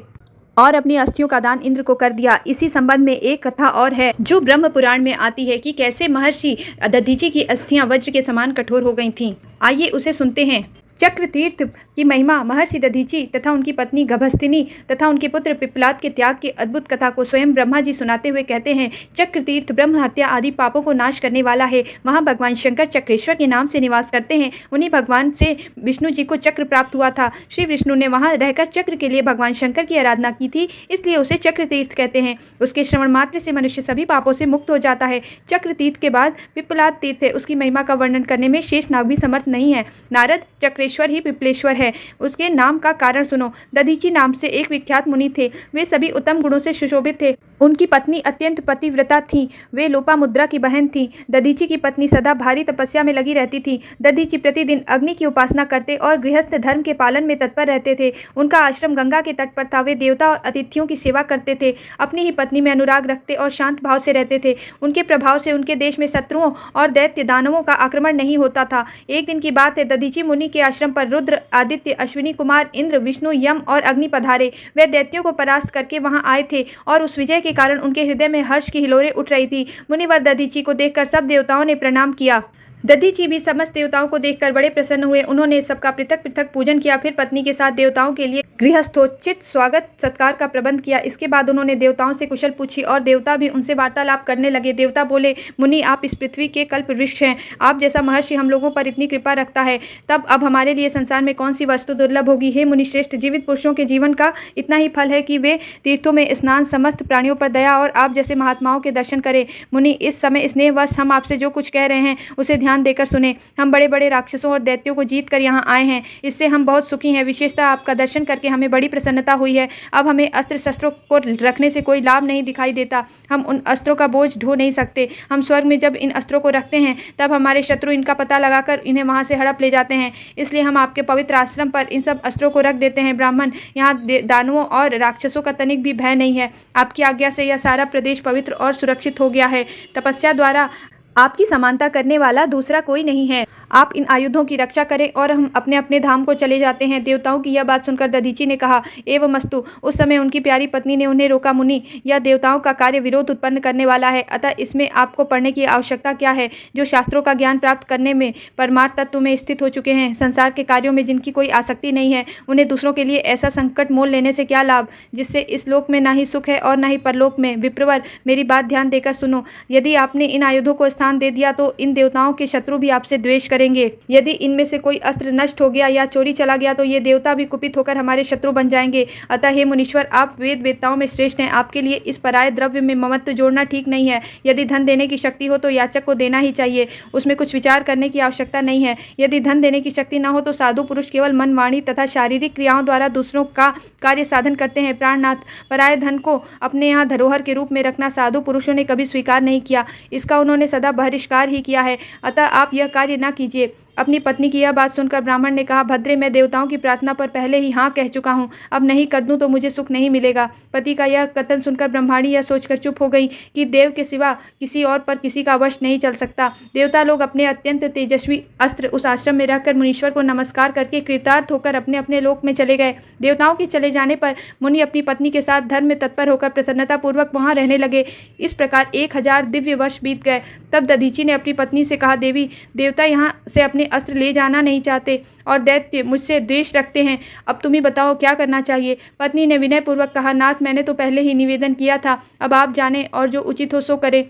और अपनी अस्थियों का दान इंद्र को कर दिया। इसी संबंध में एक कथा और है जो ब्रह्म पुराण में आती है कि कैसे महर्षि दधीचि की अस्थियां वज्र के समान कठोर हो गई थीं। आइए उसे सुनते हैं। चक्र तीर्थ की महिमा महर्षि दधीचि तथा उनकी पत्नी गभस्तिनी तथा उनके पुत्र पिप्पलाद के त्याग की अद्भुत कथा को स्वयं ब्रह्मा जी सुनाते हुए कहते हैं। चक्र तीर्थ ब्रह्म हत्या आदि पापों को नाश करने वाला है। वहाँ भगवान शंकर चक्रेश्वर के नाम से निवास करते हैं। उन्हीं भगवान से विष्णु जी को चक्र प्राप्त हुआ था। श्री विष्णु ने वहाँ रहकर चक्र के लिए भगवान शंकर की आराधना की थी, इसलिए उसे चक्र तीर्थ कहते हैं। उसके श्रवण मात्र से मनुष्य सभी पापों से मुक्त हो जाता है। चक्र तीर्थ के बाद पिप्पलाद तीर्थ है। उसकी महिमा का वर्णन करने में शेषनाग भी समर्थ नहीं है। नारद चक्रेश्वर ही पिपलेश्वर है। उसके नाम का कारण सुनो। दधीचि नाम से एक विख्यात मुनि थे। वे सभी उत्तम गुणों से सुशोभित थे। उनकी पत्नी अत्यंत पतिव्रता थी। वे लोपामुद्रा की बहन थी। दधीचि की पत्नी सदा भारी तपस्या में लगी रहती थी। दधीचि प्रतिदिन अग्नि की उपासना करते और गृहस्थ धर्म के पालन में तत्पर रहते थे। उनका आश्रम गंगा के तट पर था। वे देवता और अतिथियों की सेवा करते थे। अपनी ही पत्नी में अनुराग रखते और शांत भाव से रहते थे। उनके प्रभाव से उनके देश में शत्रुओं और दैत्य दानवों का आक्रमण नहीं होता था। एक दिन की बात है, दधीचि मुनि के आश्रम पर रुद्र, आदित्य, अश्विनी कुमार, इंद्र, विष्णु, यम और अग्नि पधारे। वे दैत्यों को परास्त करके वहां आए थे और उस विजय के कारण उनके हृदय में हर्ष की हिलोरें उठ रही थी। मुनिवर दधीचि को देखकर सब देवताओं ने प्रणाम किया। दधीचि भी समस्त देवताओं को देखकर बड़े प्रसन्न हुए। उन्होंने सबका पृथक पृथक पूजन किया। फिर पत्नी के साथ देवताओं के लिए गृहस्थोचित स्वागत सत्कार का प्रबंध किया। इसके बाद उन्होंने देवताओं से कुशल पूछी और देवता भी उनसे वार्तालाप करने लगे। देवता बोले, मुनि आप इस पृथ्वी के कल्प वृक्ष हैं। आप जैसा महर्षि हम लोगों पर इतनी कृपा रखता है, तब अब हमारे लिए संसार में कौन सी वस्तु दुर्लभ होगी। हे मुनिश्रेष्ठ, जीवित पुरुषों के जीवन का इतना ही फल है कि वे तीर्थों में स्नान, समस्त प्राणियों पर दया और आप जैसे महात्माओं के दर्शन करें। मुनि, इस समय स्नेहवश हम आपसे जो कुछ कह रहे हैं उसे ध्यान देकर सुने। हम बड़े बड़े राक्षसों और दैत्यों को जीत कर यहाँ आए हैं। इससे हम बहुत सुखी हैं। विशेषतः आपका दर्शन करके हमें बड़ी प्रसन्नता हुई है। अब हमें अस्त्र शस्त्रों को रखने से कोई लाभ नहीं दिखाई देता। हम उन अस्त्रों का बोझ ढो नहीं सकते। हम स्वर्ग में जब इन अस्त्रों को रखते हैं, तब हमारे शत्रु इनका पता लगाकर इन्हें वहाँ से हड़प ले जाते हैं। इसलिए हम आपके पवित्र आश्रम पर इन सब अस्त्रों को रख देते हैं। ब्राह्मण, यहाँ दानवों और राक्षसों का तनिक भी भय नहीं है। आपकी आज्ञा से यह सारा प्रदेश पवित्र और सुरक्षित हो गया है। तपस्या द्वारा आपकी समानता करने वाला दूसरा कोई नहीं है। आप इन आयुधों की रक्षा करें और हम अपने अपने धाम को चले जाते हैं। देवताओं की यह बात सुनकर दधीचि ने कहा, एवमस्तु। उस समय उनकी प्यारी पत्नी ने उन्हें रोका, मुनि, यह देवताओं का कार्य विरोध उत्पन्न करने वाला है, अतः इसमें आपको पढ़ने की आवश्यकता क्या है। जो शास्त्रों का ज्ञान प्राप्त करने में परमार्थ तत्व में स्थित हो चुके हैं, संसार के कार्यों में जिनकी कोई आसक्ति नहीं है, उन्हें दूसरों के लिए ऐसा संकट मोल लेने से क्या लाभ, जिससे इस लोक में ना ही सुख है और ना ही परलोक में। विप्रवर, मेरी बात ध्यान देकर सुनो। यदि आपने इन आयुधों को स्थान दे दिया तो इन देवताओं के शत्रु भी आपसे द्वेष करेंगे। यदि इनमें से कोई अस्त्र नष्ट हो गया या चोरी चला गया तो ये देवता भी कुपित होकर हमारे शत्रु बन जाएंगे। अतः हे मुनीश्वर, आप वेद वेदताओं में श्रेष्ठ हैं। आपके लिए इस पराये द्रव्य में ममत्व जोड़ना ठीक नहीं है। यदि धन देने की शक्ति हो तो याचक को देना ही चाहिए, उसमें कुछ विचार करने की आवश्यकता नहीं है। यदि धन देने की शक्ति न हो तो साधु पुरुष केवल मन, वाणी तथा शारीरिक क्रियाओं द्वारा दूसरों का कार्य साधन करते हैं। प्राणनाथ, पराये धन को अपने यहाँ धरोहर के रूप में रखना साधु पुरुषों ने कभी स्वीकार नहीं किया। इसका उन्होंने सदा बहिष्कार ही किया है। अतः आप यह कार्य न कीजिए। अपनी पत्नी की यह बात सुनकर ब्राह्मण ने कहा, भद्रे, मैं देवताओं की प्रार्थना पर पहले ही हाँ कह चुका हूँ। अब नहीं कर दूं तो मुझे सुख नहीं मिलेगा। पति का यह कथन सुनकर ब्रह्माणी यह सोचकर चुप हो गई कि देव के सिवा किसी और पर किसी का वश नहीं चल सकता। देवता लोग अपने अत्यंत तेजस्वी अस्त्र उस आश्रम में रखकर मुनीश्वर को नमस्कार करके कृतार्थ होकर अपने अपने लोक में चले गए। देवताओं के चले जाने पर मुनि अपनी पत्नी के साथ धर्म में तत्पर होकर प्रसन्नतापूर्वक वहाँ रहने लगे। इस प्रकार 1000 दिव्य वर्ष बीत गए। तब दधीचि ने अपनी पत्नी से कहा, देवी, देवता यहाँ से अपने अस्त्र ले जाना नहीं चाहते और दैत्य मुझसे द्वेष रखते हैं। अब तुम ही बताओ क्या करना चाहिए। पत्नी ने विनयपूर्वक कहा, नाथ, मैंने तो पहले ही निवेदन किया था, अब आप जाने और जो उचित हो सो करें।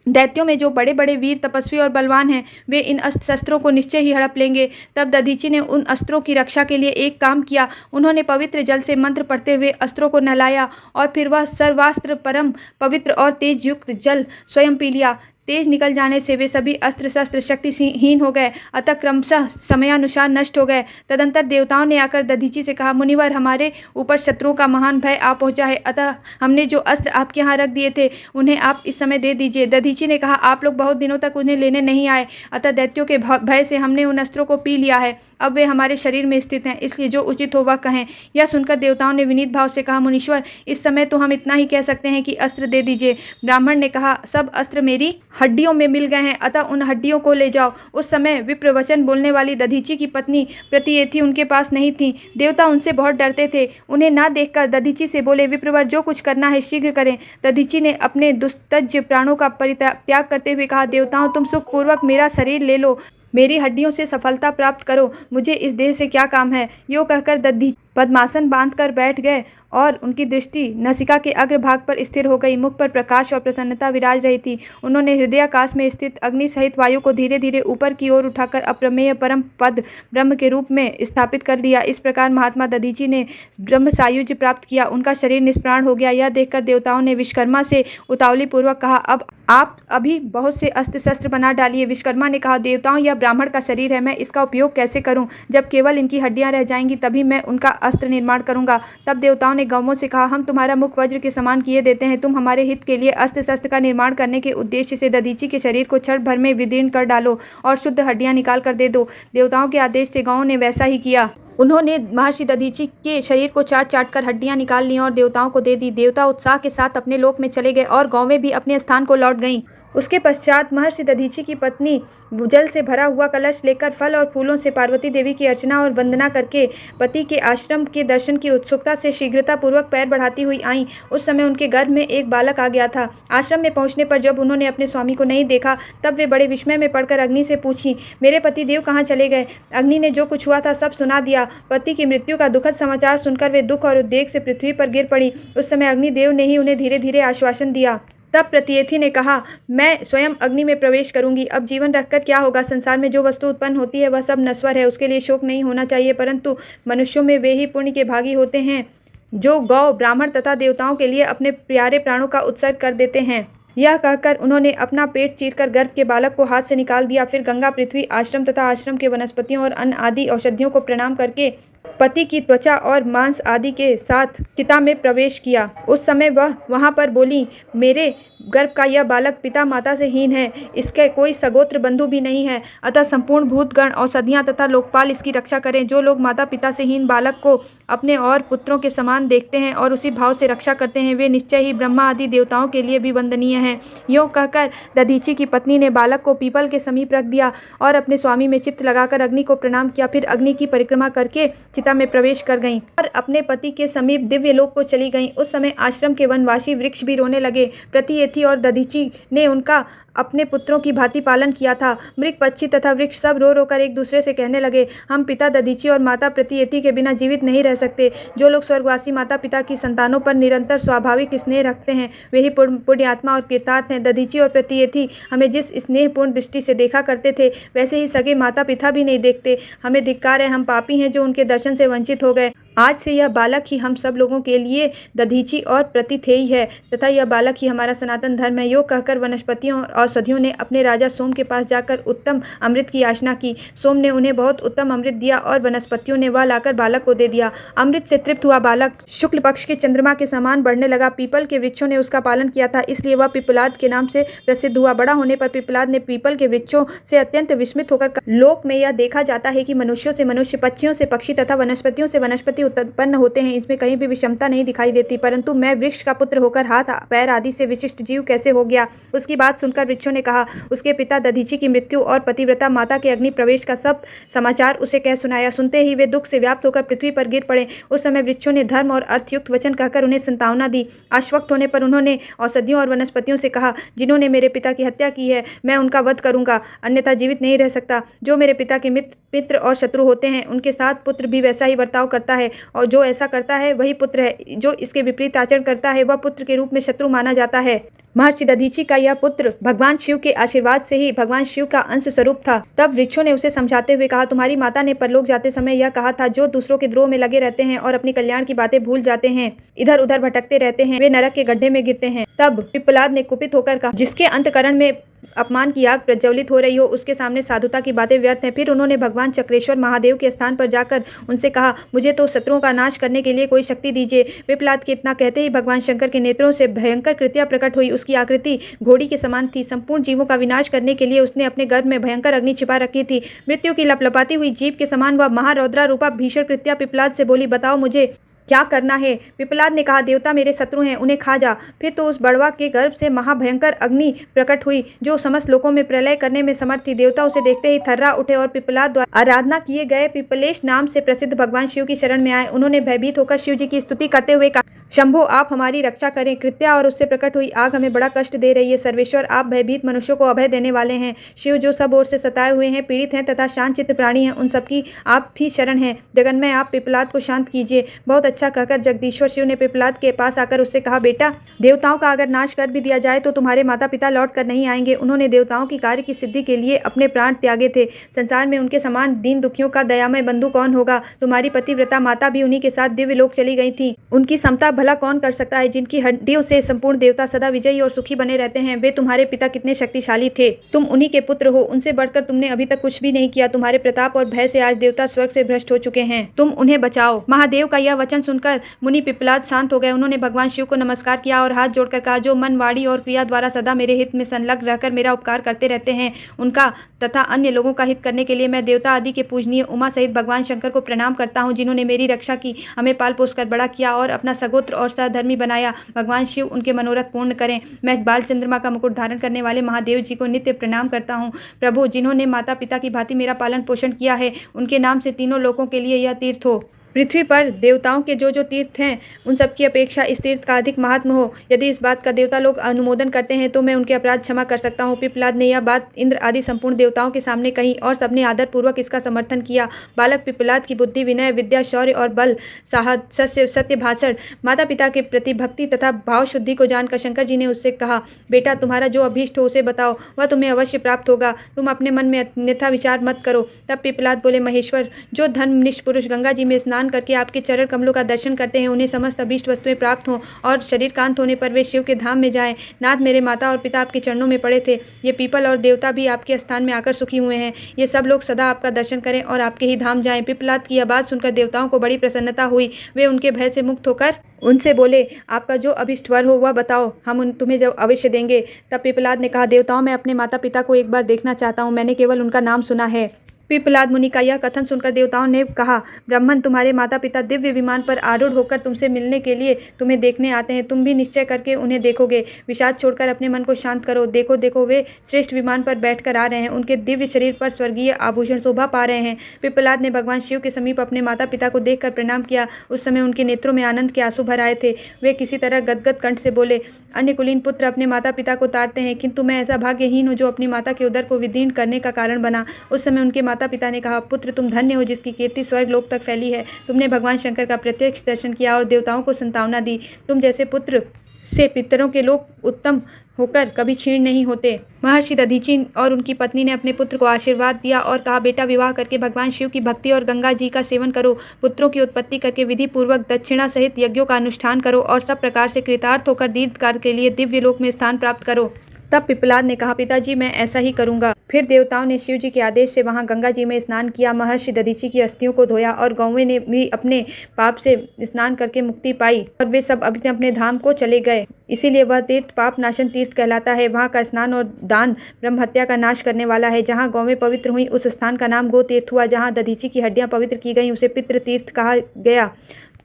दैत्यों में जो बड़े बड़े वीर तपस्वी और बलवान हैं वे इन अस्त्र शस्त्रों को निश्चय ही हड़प लेंगे। तब दधीची ने उन अस्त्रों की रक्षा के लिए एक काम किया। उन्होंने पवित्र जल से मंत्र पढ़ते हुए अस्त्रों को नहलाया और फिर वह सर्वास्त्र परम पवित्र और तेज युक्त जल स्वयं पी लिया। तेज निकल जाने से वे सभी अस्त्र शस्त्र शक्तिहीन हो गए, अतः क्रमशः समयानुसार नष्ट हो गए। तदंतर देवताओं ने आकर दधीची से कहा, मुनिवर, हमारे ऊपर शत्रुओं का महान भय आ पहुंचा है, अतः हमने जो अस्त्र आपके यहाँ रख दिए थे उन्हें आप इस समय दे दीजिए। दधीची ने कहा, आप लोग बहुत दिनों तक उन्हें लेने नहीं आए, अतः दैत्यों के भय से हमने उन अस्त्रों को पी लिया है। अब वे हमारे शरीर में स्थित हैं, इसलिए जो उचित हो वह कहें। यह सुनकर देवताओं ने विनीत भाव से कहा, मुनीश्वर, इस समय तो हम इतना ही कह सकते हैं कि अस्त्र दे दीजिए। ब्राह्मण ने कहा, सब अस्त्र मेरी हड्डियों में मिल गए हैं, अतः उन हड्डियों को ले जाओ। उस समय विप्रवचन बोलने वाली दधीची की पत्नी प्रतिएथी उनके पास नहीं थी। देवता उनसे बहुत डरते थे। उन्हें ना देखकर दधीची से बोले, विप्रवर, जो कुछ करना है शीघ्र करें। दधीची ने अपने दुस्तज प्राणों का परित्याग करते हुए कहा, देवताओं, तुम सुखपूर्वक मेरा शरीर ले लो, मेरी हड्डियों से सफलता प्राप्त करो, मुझे इस देह से क्या काम है। यो कहकर दधी पद्मासन बांधकर बैठ गए और उनकी दृष्टि नासिका के अग्रभाग पर स्थिर हो गई। मुख पर प्रकाश और प्रसन्नता विराज रही थी। उन्होंने हृदयाकाश में स्थित अग्नि सहित वायु को धीरे धीरे ऊपर की ओर उठाकर अप्रमेय परम पद ब्रह्म के रूप में स्थापित कर दिया। इस प्रकार महात्मा दधीची ने ब्रह्म सायुज्य प्राप्त किया। उनका शरीर निष्प्राण हो गया। यह देखकर देवताओं ने विश्वकर्मा से उतावली पूर्वक कहा, अब आप अभी बहुत से अस्त्र शस्त्र बना डालिए। विश्वकर्मा ने कहा, देवताओं, यह ब्राह्मण का शरीर है, मैं इसका उपयोग कैसे करूं? जब केवल इनकी हड्डियां रह जाएंगी तभी मैं उनका अस्त्र निर्माण करूंगा। तब देवताओं ने गौमों से कहा, हम तुम्हारा मुख वज्र के समान किए देते हैं, तुम हमारे हित के लिए अस्त्र शस्त्र का निर्माण करने के उद्देश्य से दधीची के शरीर को क्षण भर में विदीर्ण कर डालो और शुद्ध हड्डियां निकाल कर दे दो। देवताओं के आदेश से गौओं ने वैसा ही किया। उन्होंने महर्षि दधीची के शरीर को चाट चाट कर हड्डियां निकाल ली और देवताओं को दे दी। देवता उत्साह के साथ अपने लोक में चले गए और गौवें भी अपने स्थान को लौट गईं। उसके पश्चात महर्षि दधीची की पत्नी जल से भरा हुआ कलश लेकर फल और फूलों से पार्वती देवी की अर्चना और वंदना करके पति के आश्रम के दर्शन की उत्सुकता से शीघ्रता पूर्वक पैर बढ़ाती हुई आईं। उस समय उनके गर्भ में एक बालक आ गया था। आश्रम में पहुंचने पर जब उन्होंने अपने स्वामी को नहीं देखा तब वे बड़े विस्मय में पड़कर अग्नि से पूछी, मेरे पति देव कहाँ चले गए? अग्नि ने जो कुछ हुआ था सब सुना दिया। पति की मृत्यु का दुखद समाचार सुनकर वे दुख और उद्वेग से पृथ्वी पर गिर पड़ी। उस समय अग्निदेव ने ही उन्हें धीरे धीरे आश्वासन दिया। तब प्रतिएथी ने कहा, मैं स्वयं अग्नि में प्रवेश करूंगी। अब जीवन रखकर क्या होगा? संसार में जो वस्तु उत्पन्न होती है वह सब नश्वर है, उसके लिए शोक नहीं होना चाहिए, परंतु मनुष्यों में वे ही पुण्य के भागी होते हैं जो गौ, ब्राह्मण तथा देवताओं के लिए अपने प्यारे प्राणों का उत्सर्ग कर देते हैं। यह कहकर उन्होंने अपना पेट चीरकर गर्भ के बालक को हाथ से निकाल दिया। फिर गंगा, पृथ्वी, आश्रम तथा आश्रम के वनस्पतियों और अन्य आदि औषधियों को प्रणाम करके पति की त्वचा और मांस आदि के साथ चिता में प्रवेश किया। उस समय वह वहां पर बोली, मेरे गर्भ का यह बालक पिता माता से हीन है, इसके कोई सगोत्र बंधु भी नहीं है, अतः संपूर्ण भूतगण, औषधियाँ तथा लोकपाल इसकी रक्षा करें। जो लोग माता पिता से हीन बालक को अपने और पुत्रों के समान देखते हैं और उसी भाव से रक्षा करते हैं, वे निश्चय ही ब्रह्मा आदि देवताओं के लिए भी वंदनीय हैं। यूँ कहकर दधीची की पत्नी ने बालक को पीपल के समीप रख दिया और अपने स्वामी में चित्त लगाकर अग्नि को प्रणाम किया। फिर अग्नि की परिक्रमा करके चिता में प्रवेश कर गईं और अपने पति के समीप दिव्य लोक को चली गईं। उस समय आश्रम के वनवासी वृक्ष भी रोने लगे। प्रतिएथी और दधीची ने उनका अपने पुत्रों की भांति पालन किया था। मृग, पक्षी तथा वृक्ष सब रो रो कर एक दूसरे से कहने लगे, हम पिता दधीची और माता प्रतिएथी के बिना जीवित नहीं रह सकते। जो लोग स्वर्गवासी माता पिता की संतानों पर निरंतर स्वाभाविक स्नेह रखते हैं वे ही पुण्यात्मा और कृतार्थ हैं। दधीची और प्रतिएथी हमें जिस स्नेहपूर्ण दृष्टि से देखा करते थे वैसे ही सगे माता पिता भी नहीं देखते। हमें धिक्कार है, हम पापी हैं जो उनके दर्शन से वंचित हो गए। आज से यह बालक ही हम सब लोगों के लिए दधीची और प्रतिथेयी है तथा यह बालक ही हमारा सनातन धर्म है। यो कहकर वनस्पतियों और औषधियों ने अपने राजा सोम के पास जाकर उत्तम अमृत की याचना की। सोम ने उन्हें बहुत उत्तम अमृत दिया और वनस्पतियों ने वह लाकर बालक को दे दिया। अमृत से तृप्त हुआ बालक शुक्ल पक्ष के चंद्रमा के समान बढ़ने लगा। पीपल के वृक्षों ने उसका पालन किया था, इसलिए वह पिपलाद के नाम से प्रसिद्ध हुआ। बड़ा होने पर पिपलाद ने पीपल के वृक्षों से अत्यंत विस्मित होकर लोक में यह देखा जाता है कि मनुष्यों से मनुष्य, पक्षियों से पक्षी तथा वनस्पतियों से वनस्पति उत्पन्न होते हैं, इसमें कहीं भी विषमता नहीं दिखाई देती। परंतु मैं वृक्ष का पुत्र होकर हाथ पैर आदि से विशिष्ट जीव कैसे हो गया? उसकी बात सुनकर वृक्षों ने कहा, उसके पिता दधीची की मृत्यु और पतिव्रता माता के अग्नि प्रवेश का सब समाचार उसे कह सुनाया। सुनते ही वे दुख से व्याप्त होकर पृथ्वी पर गिर पड़े। उस समय वृक्षों ने धर्म और अर्थयुक्त वचन कहकर उन्हें सांत्वना दी। आश्वस्त होने पर उन्होंने औषधियों और वनस्पतियों से कहा, जिन्होंने मेरे पिता की हत्या की है मैं उनका वध करूंगा, अन्यथा जीवित नहीं रह सकता। जो मेरे पिता के मित्र और शत्रु होते हैं उनके साथ पुत्र भी वैसा ही बर्ताव करता है, और जो ऐसा करता है वही पुत्र है। जो इसके विपरीत आचरण करता है वह पुत्र के रूप में शत्रु माना जाता है। महर्षि दधीचि का यह पुत्र भगवान शिव के आशीर्वाद से ही भगवान शिव का अंश स्वरूप था। तब वृक्षों ने उसे समझाते हुए कहा, तुम्हारी माता ने परलोक जाते समय यह कहा था, जो दूसरों के द्रोह में लगे रहते हैं और अपने कल्याण की बातें भूल जाते हैं, इधर उधर भटकते रहते हैं, वे नरक के गड्ढे में गिरते हैं। तब पिप्पलाद ने कुपित होकर कहा, जिसके अंतकरण में अपमान की आग प्रज्वलित हो रही हो, उसके सामने साधुता की बातें व्यर्थ हैं। फिर उन्होंने भगवान चक्रेश्वर महादेव के स्थान पर जाकर उनसे कहा, मुझे तो शत्रुओं का नाश करने के लिए कोई शक्ति दीजिए। पिप्पलाद के इतना कहते ही भगवान शंकर के नेत्रों से भयंकर कृत्या प्रकट हुई। उसकी आकृति घोड़ी के समान थी। संपूर्ण जीवों का विनाश करने के लिए उसने अपने गर्भ में भयंकर अग्नि छिपा रखी थी। मृत्यु की लपलपाती हुई जीव के समान वह महारौद्रा रूपा भीषण कृत्या पिप्पलाद से बोली, बताओ मुझे क्या करना है। पिप्पलाद ने कहा, देवता मेरे शत्रु हैं, उन्हें खा जा। फिर तो उस बड़वा के गर्भ से महाभयंकर अग्नि प्रकट हुई, जो समस्त लोकों में प्रलय करने में समर्थ थी। देवता उसे देखते ही थर्रा उठे और पिप्पलाद द्वारा आराधना किए गए पिप्पलेश नाम से प्रसिद्ध भगवान शिव की शरण में आए। उन्होंने भयभीत होकर शिव जी की स्तुति करते हुए कहा, शंभो आप हमारी रक्षा करें। कृत्या और उससे प्रकट हुई आग हमें बड़ा कष्ट दे रही है। सर्वेश्वर आप भयभीत मनुष्यों को अभय देने वाले हैं। शिव जो सब ओर से सताए हुए हैं, पीड़ित हैं तथा शांत चित्त प्राणी हैं, उन सबकी आप ही शरण हैं। जगन्मय आप पिप्पलाद को शांत कीजिए। बहुत अच्छा कहकर जगदीश्वर शिव ने पिप्पलाद के पास आकर उससे कहा, बेटा देवताओं का अगर नाश कर भी दिया जाए तो तुम्हारे माता पिता लौट कर नहीं आएंगे। उन्होंने देवताओं की कार्य की सिद्धि के लिए अपने प्राण त्यागे थे। संसार में उनके समान दीन दुखियों का दयामय बंधु कौन होगा। तुम्हारी पतिव्रता माता भी उन्हीं के साथ दिव्य लोक चली गई थी। उनकी समता भला कौन कर सकता है, जिनकी हड्डियों से संपूर्ण देवता सदा विजयी और सुखी बने रहते हैं। वे तुम्हारे पिता कितने शक्तिशाली थे, तुम उन्हीं के पुत्र हो। उनसे बढ़कर तुमने अभी तक कुछ भी नहीं किया। तुम्हारे प्रताप और भय से आज देवता स्वर्ग से भ्रष्ट हो चुके हैं, तुम उन्हें बचाओ। महादेव का यह वचन सुनकर मुनि पिप्पलाद शांत हो गए। उन्होंने भगवान शिव को नमस्कार किया और हाथ जोड़कर कहा, जो मन वाणी और क्रिया द्वारा सदा मेरे हित में संलग्न रहकर मेरा उपकार करते रहते हैं, उनका तथा अन्य लोगों का हित करने के लिए मैं देवता आदि के पूजनीय उमा सहित भगवान शंकर को प्रणाम करता हूँ, जिन्होंने मेरी रक्षा की, हमें पाल पोस कर बड़ा किया और अपना सगोत्र और सहधर्मी बनाया। भगवान शिव उनके मनोरथ पूर्ण करें। मैं बाल चंद्रमा का मुकुट धारण करने वाले महादेव जी को नित्य प्रणाम करता हूँ। प्रभु, जिन्होंने माता पिता की भांति मेरा पालन पोषण किया है, उनके नाम से तीनों लोकों के लिए यह तीर्थ हो। पृथ्वी पर देवताओं के जो जो तीर्थ हैं, उन सब की अपेक्षा इस तीर्थ का अधिक महात्म हो। यदि इस बात का देवता लोग अनुमोदन करते हैं तो मैं उनके अपराध क्षमा कर सकता हूँ। पिप्पलाद ने यह बात इंद्र आदि संपूर्ण देवताओं के सामने कही और सबने आदर पूर्वक इसका समर्थन किया। बालक पिप्पलाद की बुद्धि, विनय, विद्या, शौर्य और बल, साहस, सत्य भाषण, माता पिता के प्रति भक्ति तथा भाव शुद्धि को जानकर शंकर जी ने उससे कहा, बेटा तुम्हारा जो अभीष्ट हो उसे बताओ, वह तुम्हें अवश्य प्राप्त होगा। तुम अपने मन में अन्यथा विचार मत करो। तब पिप्पलाद बोले, महेश्वर, जो धर्मनिष्ठ पुरुष गंगा जी में स्नान करके आपके चरण कमलों का दर्शन करते हैं, उन्हें समस्त अभीष्ट वस्तुएं प्राप्त हों और शरीर कांत होने पर वे शिव के धाम में जाएं। नाथ, मेरे माता और पिता आपके चरणों में पड़े थे। ये पीपल और देवता भी आपके स्थान में आकर सुखी हुए हैं। ये सब लोग सदा आपका दर्शन करें और आपके ही धाम जाएं। पिप्पलाद की यह बात सुनकर देवताओं को बड़ी प्रसन्नता हुई। वे उनके भय से मुक्त होकर उनसे बोले, आपका जो अभिष्ट वर हो वह बताओ, हम तुम्हें जब अवश्य देंगे। तब पिप्पलाद ने कहा, देवताओं, मैं अपने माता पिता को एक बार देखना चाहता हूँ। मैंने केवल उनका नाम सुना है। पिप्पलाद मुनि का यह कथन सुनकर देवताओं ने कहा, ब्राह्मण, तुम्हारे माता पिता दिव्य विमान पर आरूढ़ होकर तुमसे मिलने के लिए तुम्हें देखने आते हैं। तुम भी निश्चय करके उन्हें देखोगे। विषाद छोड़कर अपने मन को शांत करो। देखो देखो, वे श्रेष्ठ विमान पर बैठकर आ रहे हैं। उनके दिव्य शरीर पर स्वर्गीय आभूषण शोभा पा रहे हैं। पिप्पलाद ने भगवान शिव के समीप अपने माता पिता को देखकर प्रणाम किया। उस समय उनके नेत्रों में आनंद के आंसू भर आए थे। वे किसी तरह गदगद कंठ से बोले, अन्य कुलीन पुत्र अपने माता पिता को तारते हैं, किंतु मैं ऐसा भाग्यहीन हूँ जो अपनी माता के उदर को विदीर्ण करने का कारण बना। उस समय उनके माता पिता ने कहा, पुत्र, तुम धन्य हो जिसकी कीर्ति स्वर्ग लोक तक फैली है। तुमने भगवान शंकर का प्रत्यक्ष दर्शन किया और देवताओं को संतावना दी। तुम जैसे पुत्र से पितरों के लोक उत्तम होकर कभी क्षीण नहीं होते। महर्षि दधीचि और उनकी पत्नी ने अपने पुत्र को आशीर्वाद दिया और कहा, बेटा, विवाह करके भगवान शिव की भक्ति और गंगा जी का सेवन करो। पुत्रों की उत्पत्ति करके विधि पूर्वक दक्षिणा सहित यज्ञों का अनुष्ठान करो और सब प्रकार से कृतार्थ होकर दीर्घ काल के लिए दिव्य लोक में स्थान प्राप्त करो। तब पिप्पलाद ने कहा, पिताजी, मैं ऐसा ही करूंगा। फिर देवताओं ने शिव जी के आदेश से वहां गंगा जी में स्नान किया। महर्षि दधीचि की अस्थियों को धोया और गौवें ने भी अपने पाप से स्नान करके मुक्ति पाई और वे सब अपने अपने धाम को चले गए। इसीलिए वह तीर्थ पाप नाशन तीर्थ कहलाता है। वहाँ का स्नान और दान ब्रह्म हत्या का नाश करने वाला है। जहाँ गौवें पवित्र हुई उस स्थान का नाम गो तीर्थ हुआ। जहाँ दधीचि की हड्डियाँ पवित्र की गई उसे पितृ तीर्थ कहा गया।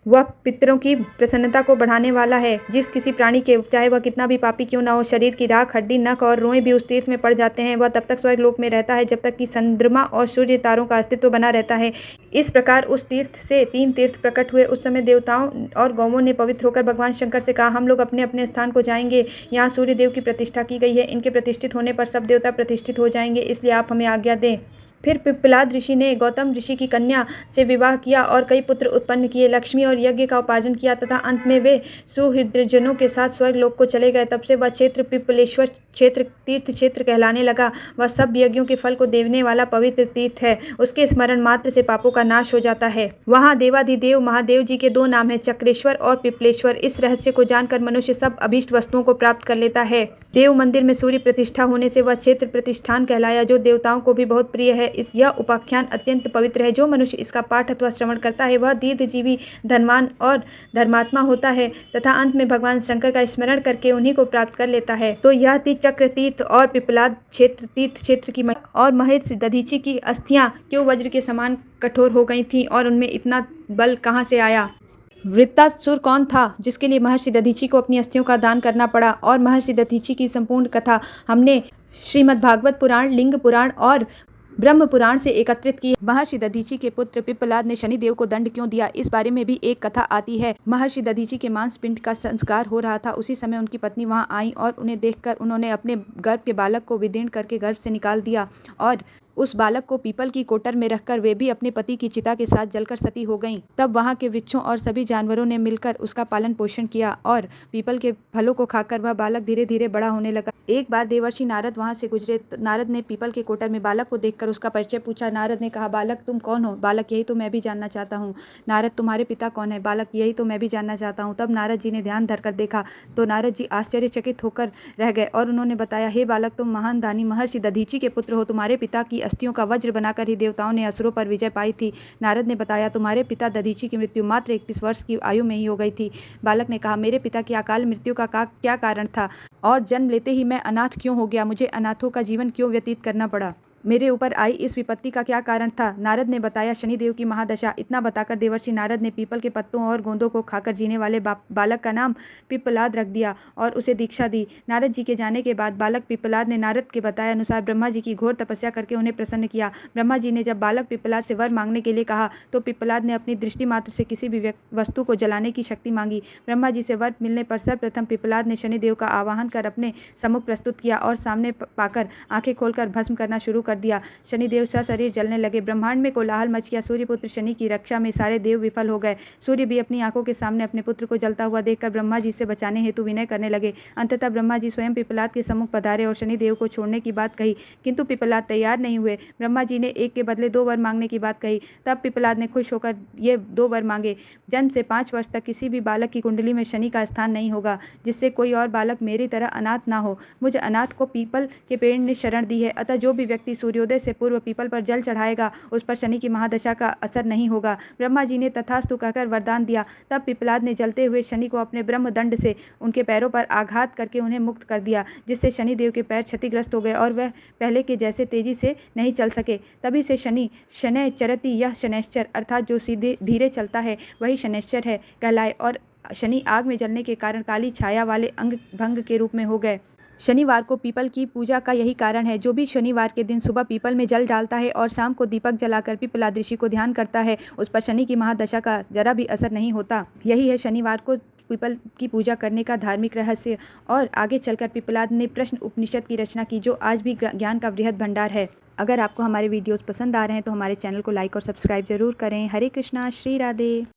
वह पितरों की प्रसन्नता को बढ़ाने वाला है। जिस किसी प्राणी के, चाहे वह कितना भी पापी क्यों ना हो, शरीर की राख, हड्डी, नख और रोएं भी उस तीर्थ में पड़ जाते हैं, वह तब तक स्वर्ग लोक में रहता है जब तक कि चंद्रमा और सूर्य तारों का अस्तित्व बना रहता है। इस प्रकार उस तीर्थ से 3 तीर्थ प्रकट हुए। उस समय देवताओं और गौवों ने पवित्र होकर भगवान शंकर से कहा, हम लोग अपने अपने स्थान को जाएंगे। यहाँ सूर्य देव की प्रतिष्ठा की गई है। इनके प्रतिष्ठित होने पर सब देवता प्रतिष्ठित हो जाएंगे, इसलिए आप हमें आज्ञा दें। फिर पिप्पलाद ऋषि ने गौतम ऋषि की कन्या से विवाह किया और कई पुत्र उत्पन्न किए, लक्ष्मी और यज्ञ का उपार्जन किया तथा अंत में वे सुहृदजनों के साथ स्वर्गलोक को चले गए। तब से वह क्षेत्र पिप्पलेश्वर क्षेत्र तीर्थ क्षेत्र कहलाने लगा। वह सब यज्ञों के फल को देने वाला पवित्र तीर्थ है। उसके स्मरण मात्र से पापों का नाश हो जाता है। वहाँ देवाधिदेव महादेव जी के दो नाम हैं, चक्रेश्वर और पिप्पलेश्वर। इस रहस्य को जानकर मनुष्य सब अभीष्ट वस्तुओं को प्राप्त कर लेता है। देव मंदिर में सूर्य प्रतिष्ठा होने से वह क्षेत्र प्रतिष्ठान कहलाया, जो देवताओं को भी बहुत प्रिय है। यह उपाख्यान अत्यंत पवित्र है। जो मनुष्य इसका पाठ अथवा श्रवण करता है वह दीर्घजीवी, धनवान और धर्मात्मा होता है तथा अंत में भगवान शंकर का स्मरण करके उन्हीं को प्राप्त कर लेता है। तो यह थी चक्र तीर्थ और पिप्पलाद क्षेत्र तीर्थ क्षेत्र की और महर्षि दधीचि की अस्थियां क्यों वज्र के समान कठोर हो गई थीं और उनमें इतना बल कहाँ से आया। वृत्तासुर कौन था जिसके लिए महर्षि दधीचि को अपनी अस्थियों का दान करना पड़ा। और महर्षि दधीचि की संपूर्ण कथा हमने श्रीमद्भागवत पुराण, लिंग पुराण और ब्रह्म पुराण से एकत्रित की। महर्षि दधीचि के पुत्र पिप्पलाद ने शनिदेव को दंड क्यों दिया, इस बारे में भी एक कथा आती है। महर्षि दधीचि के मांस पिंड का संस्कार हो रहा था। उसी समय उनकी पत्नी वहां आई और उन्हें देखकर उन्होंने अपने गर्भ के बालक को विदीर्ण करके गर्भ से निकाल दिया और उस बालक को पीपल की कोटर में रखकर वे भी अपने पति की चिता के साथ जलकर सती हो गईं। तब वहां के वृक्षों और सभी जानवरों ने मिलकर उसका पालन पोषण किया और पीपल के फलों को खाकर वह बालक धीरे धीरे बड़ा होने लगा। एक बार देवर्षि नारद वहां से गुजरे। नारद ने पीपल के कोटर में बालक को देखकर उसका परिचय पूछा। नारद ने कहा, बालक तुम कौन हो? बालक, यही तो मैं भी जानना चाहता हूँ। नारद, तुम्हारे पिता कौन है? बालक, यही तो मैं भी जानना चाहता हूँ। तब नारद जी ने ध्यान धरकर देखा तो नारद जी आश्चर्यचकित होकर रह गए और उन्होंने बताया, हे बालक, तुम महान दानी महर्षि दधीचि के पुत्र हो। तुम्हारे पिता की अस्थियों का वज्र बनाकर ही देवताओं ने असुरों पर विजय पाई थी। नारद ने बताया, तुम्हारे पिता दधीचि की मृत्यु मात्र 31 वर्ष की आयु में ही हो गई थी। बालक ने कहा, मेरे पिता की अकाल मृत्यु का क्या कारण था और जन्म लेते ही मैं अनाथ क्यों हो गया? मुझे अनाथों का जीवन क्यों व्यतीत करना पड़ा? मेरे ऊपर आई इस विपत्ति का क्या कारण था? नारद ने बताया, शनिदेव की महादशा। इतना बताकर देवर्षि नारद ने पीपल के पत्तों और गोंदों को खाकर जीने वाले बालक का नाम पिप्पलाद रख दिया और उसे दीक्षा दी। नारद जी के जाने के बाद बालक पिप्पलाद ने नारद के बताए अनुसार ब्रह्मा जी की घोर तपस्या करके उन्हें प्रसन्न किया। ब्रह्मा जी ने जब बालक पिप्पलाद से वर मांगने के लिए कहा तो पिप्पलाद ने अपनी दृष्टि मात्र से किसी भी वस्तु को जलाने की शक्ति मांगी। ब्रह्मा जी से वर मिलने पर सर्वप्रथम पिप्पलाद ने शनिदेव का आवाहन कर अपने सम्मुख प्रस्तुत किया और सामने पाकर आंखें खोलकर भस्म करना शुरू कर दिया। शनिदेव सशरीर जलने लगे। ब्रह्मांड में कोलाहल मच गया। सूर्यपुत्र शनि की रक्षा में सारे देव विफल हो गए। सूर्य भी अपनी आंखों के सामने अपने पुत्र को जलता हुआ देखकर ब्रह्मा जी से बचाने हेतु विनय करने लगे। अंततः ब्रह्मा जी स्वयं पिप्पलाद के सम्मुख पधारे और शनिदेव को छोड़ने की बात कही, किंतु पिप्पलाद तैयार नहीं हुए। ब्रह्मा जी ने एक के बदले 2 वर मांगने की बात कही। तब पिप्पलाद ने खुश होकर ये 2 वर मांगे। जन्म से 5 वर्ष तक किसी भी बालक की कुंडली में शनि का स्थान नहीं होगा, जिससे कोई और बालक मेरी तरह अनाथ ना हो। मुझ अनाथ को पीपल के पेड़ ने शरण दी है, अतः जो भी व्यक्ति सूर्योदय से पूर्व पीपल पर जल चढ़ाएगा उस पर शनि की महादशा का असर नहीं होगा। ब्रह्मा जी ने तथास्तु कहकर वरदान दिया। तब पिप्पलाद ने जलते हुए शनि को अपने ब्रह्म दंड से उनके पैरों पर आघात करके उन्हें मुक्त कर दिया, जिससे शनिदेव के पैर क्षतिग्रस्त हो गए और वह पहले के जैसे तेजी से नहीं चल सके। तभी से शनि शनै चरति, यह शनैश्चर अर्थात जो सीधे धीरे चलता है वही शनैश्चर है कहलाए और शनि आग में जलने के कारण काली छाया वाले अंग भंग के रूप में हो गए। शनिवार को पीपल की पूजा का यही कारण है। जो भी शनिवार के दिन सुबह पीपल में जल डालता है और शाम को दीपक जलाकर पिप्पलाद ऋषि को ध्यान करता है, उस पर शनि की महादशा का जरा भी असर नहीं होता। यही है शनिवार को पीपल की पूजा करने का धार्मिक रहस्य। और आगे चलकर पिप्पलाद ने प्रश्न उपनिषद की रचना की, जो आज भी ज्ञान का वृहद भंडार है। अगर आपको हमारे वीडियोस पसंद आ रहे हैं तो हमारे चैनल को लाइक और सब्सक्राइब जरूर करें। हरे कृष्णा, श्री राधे।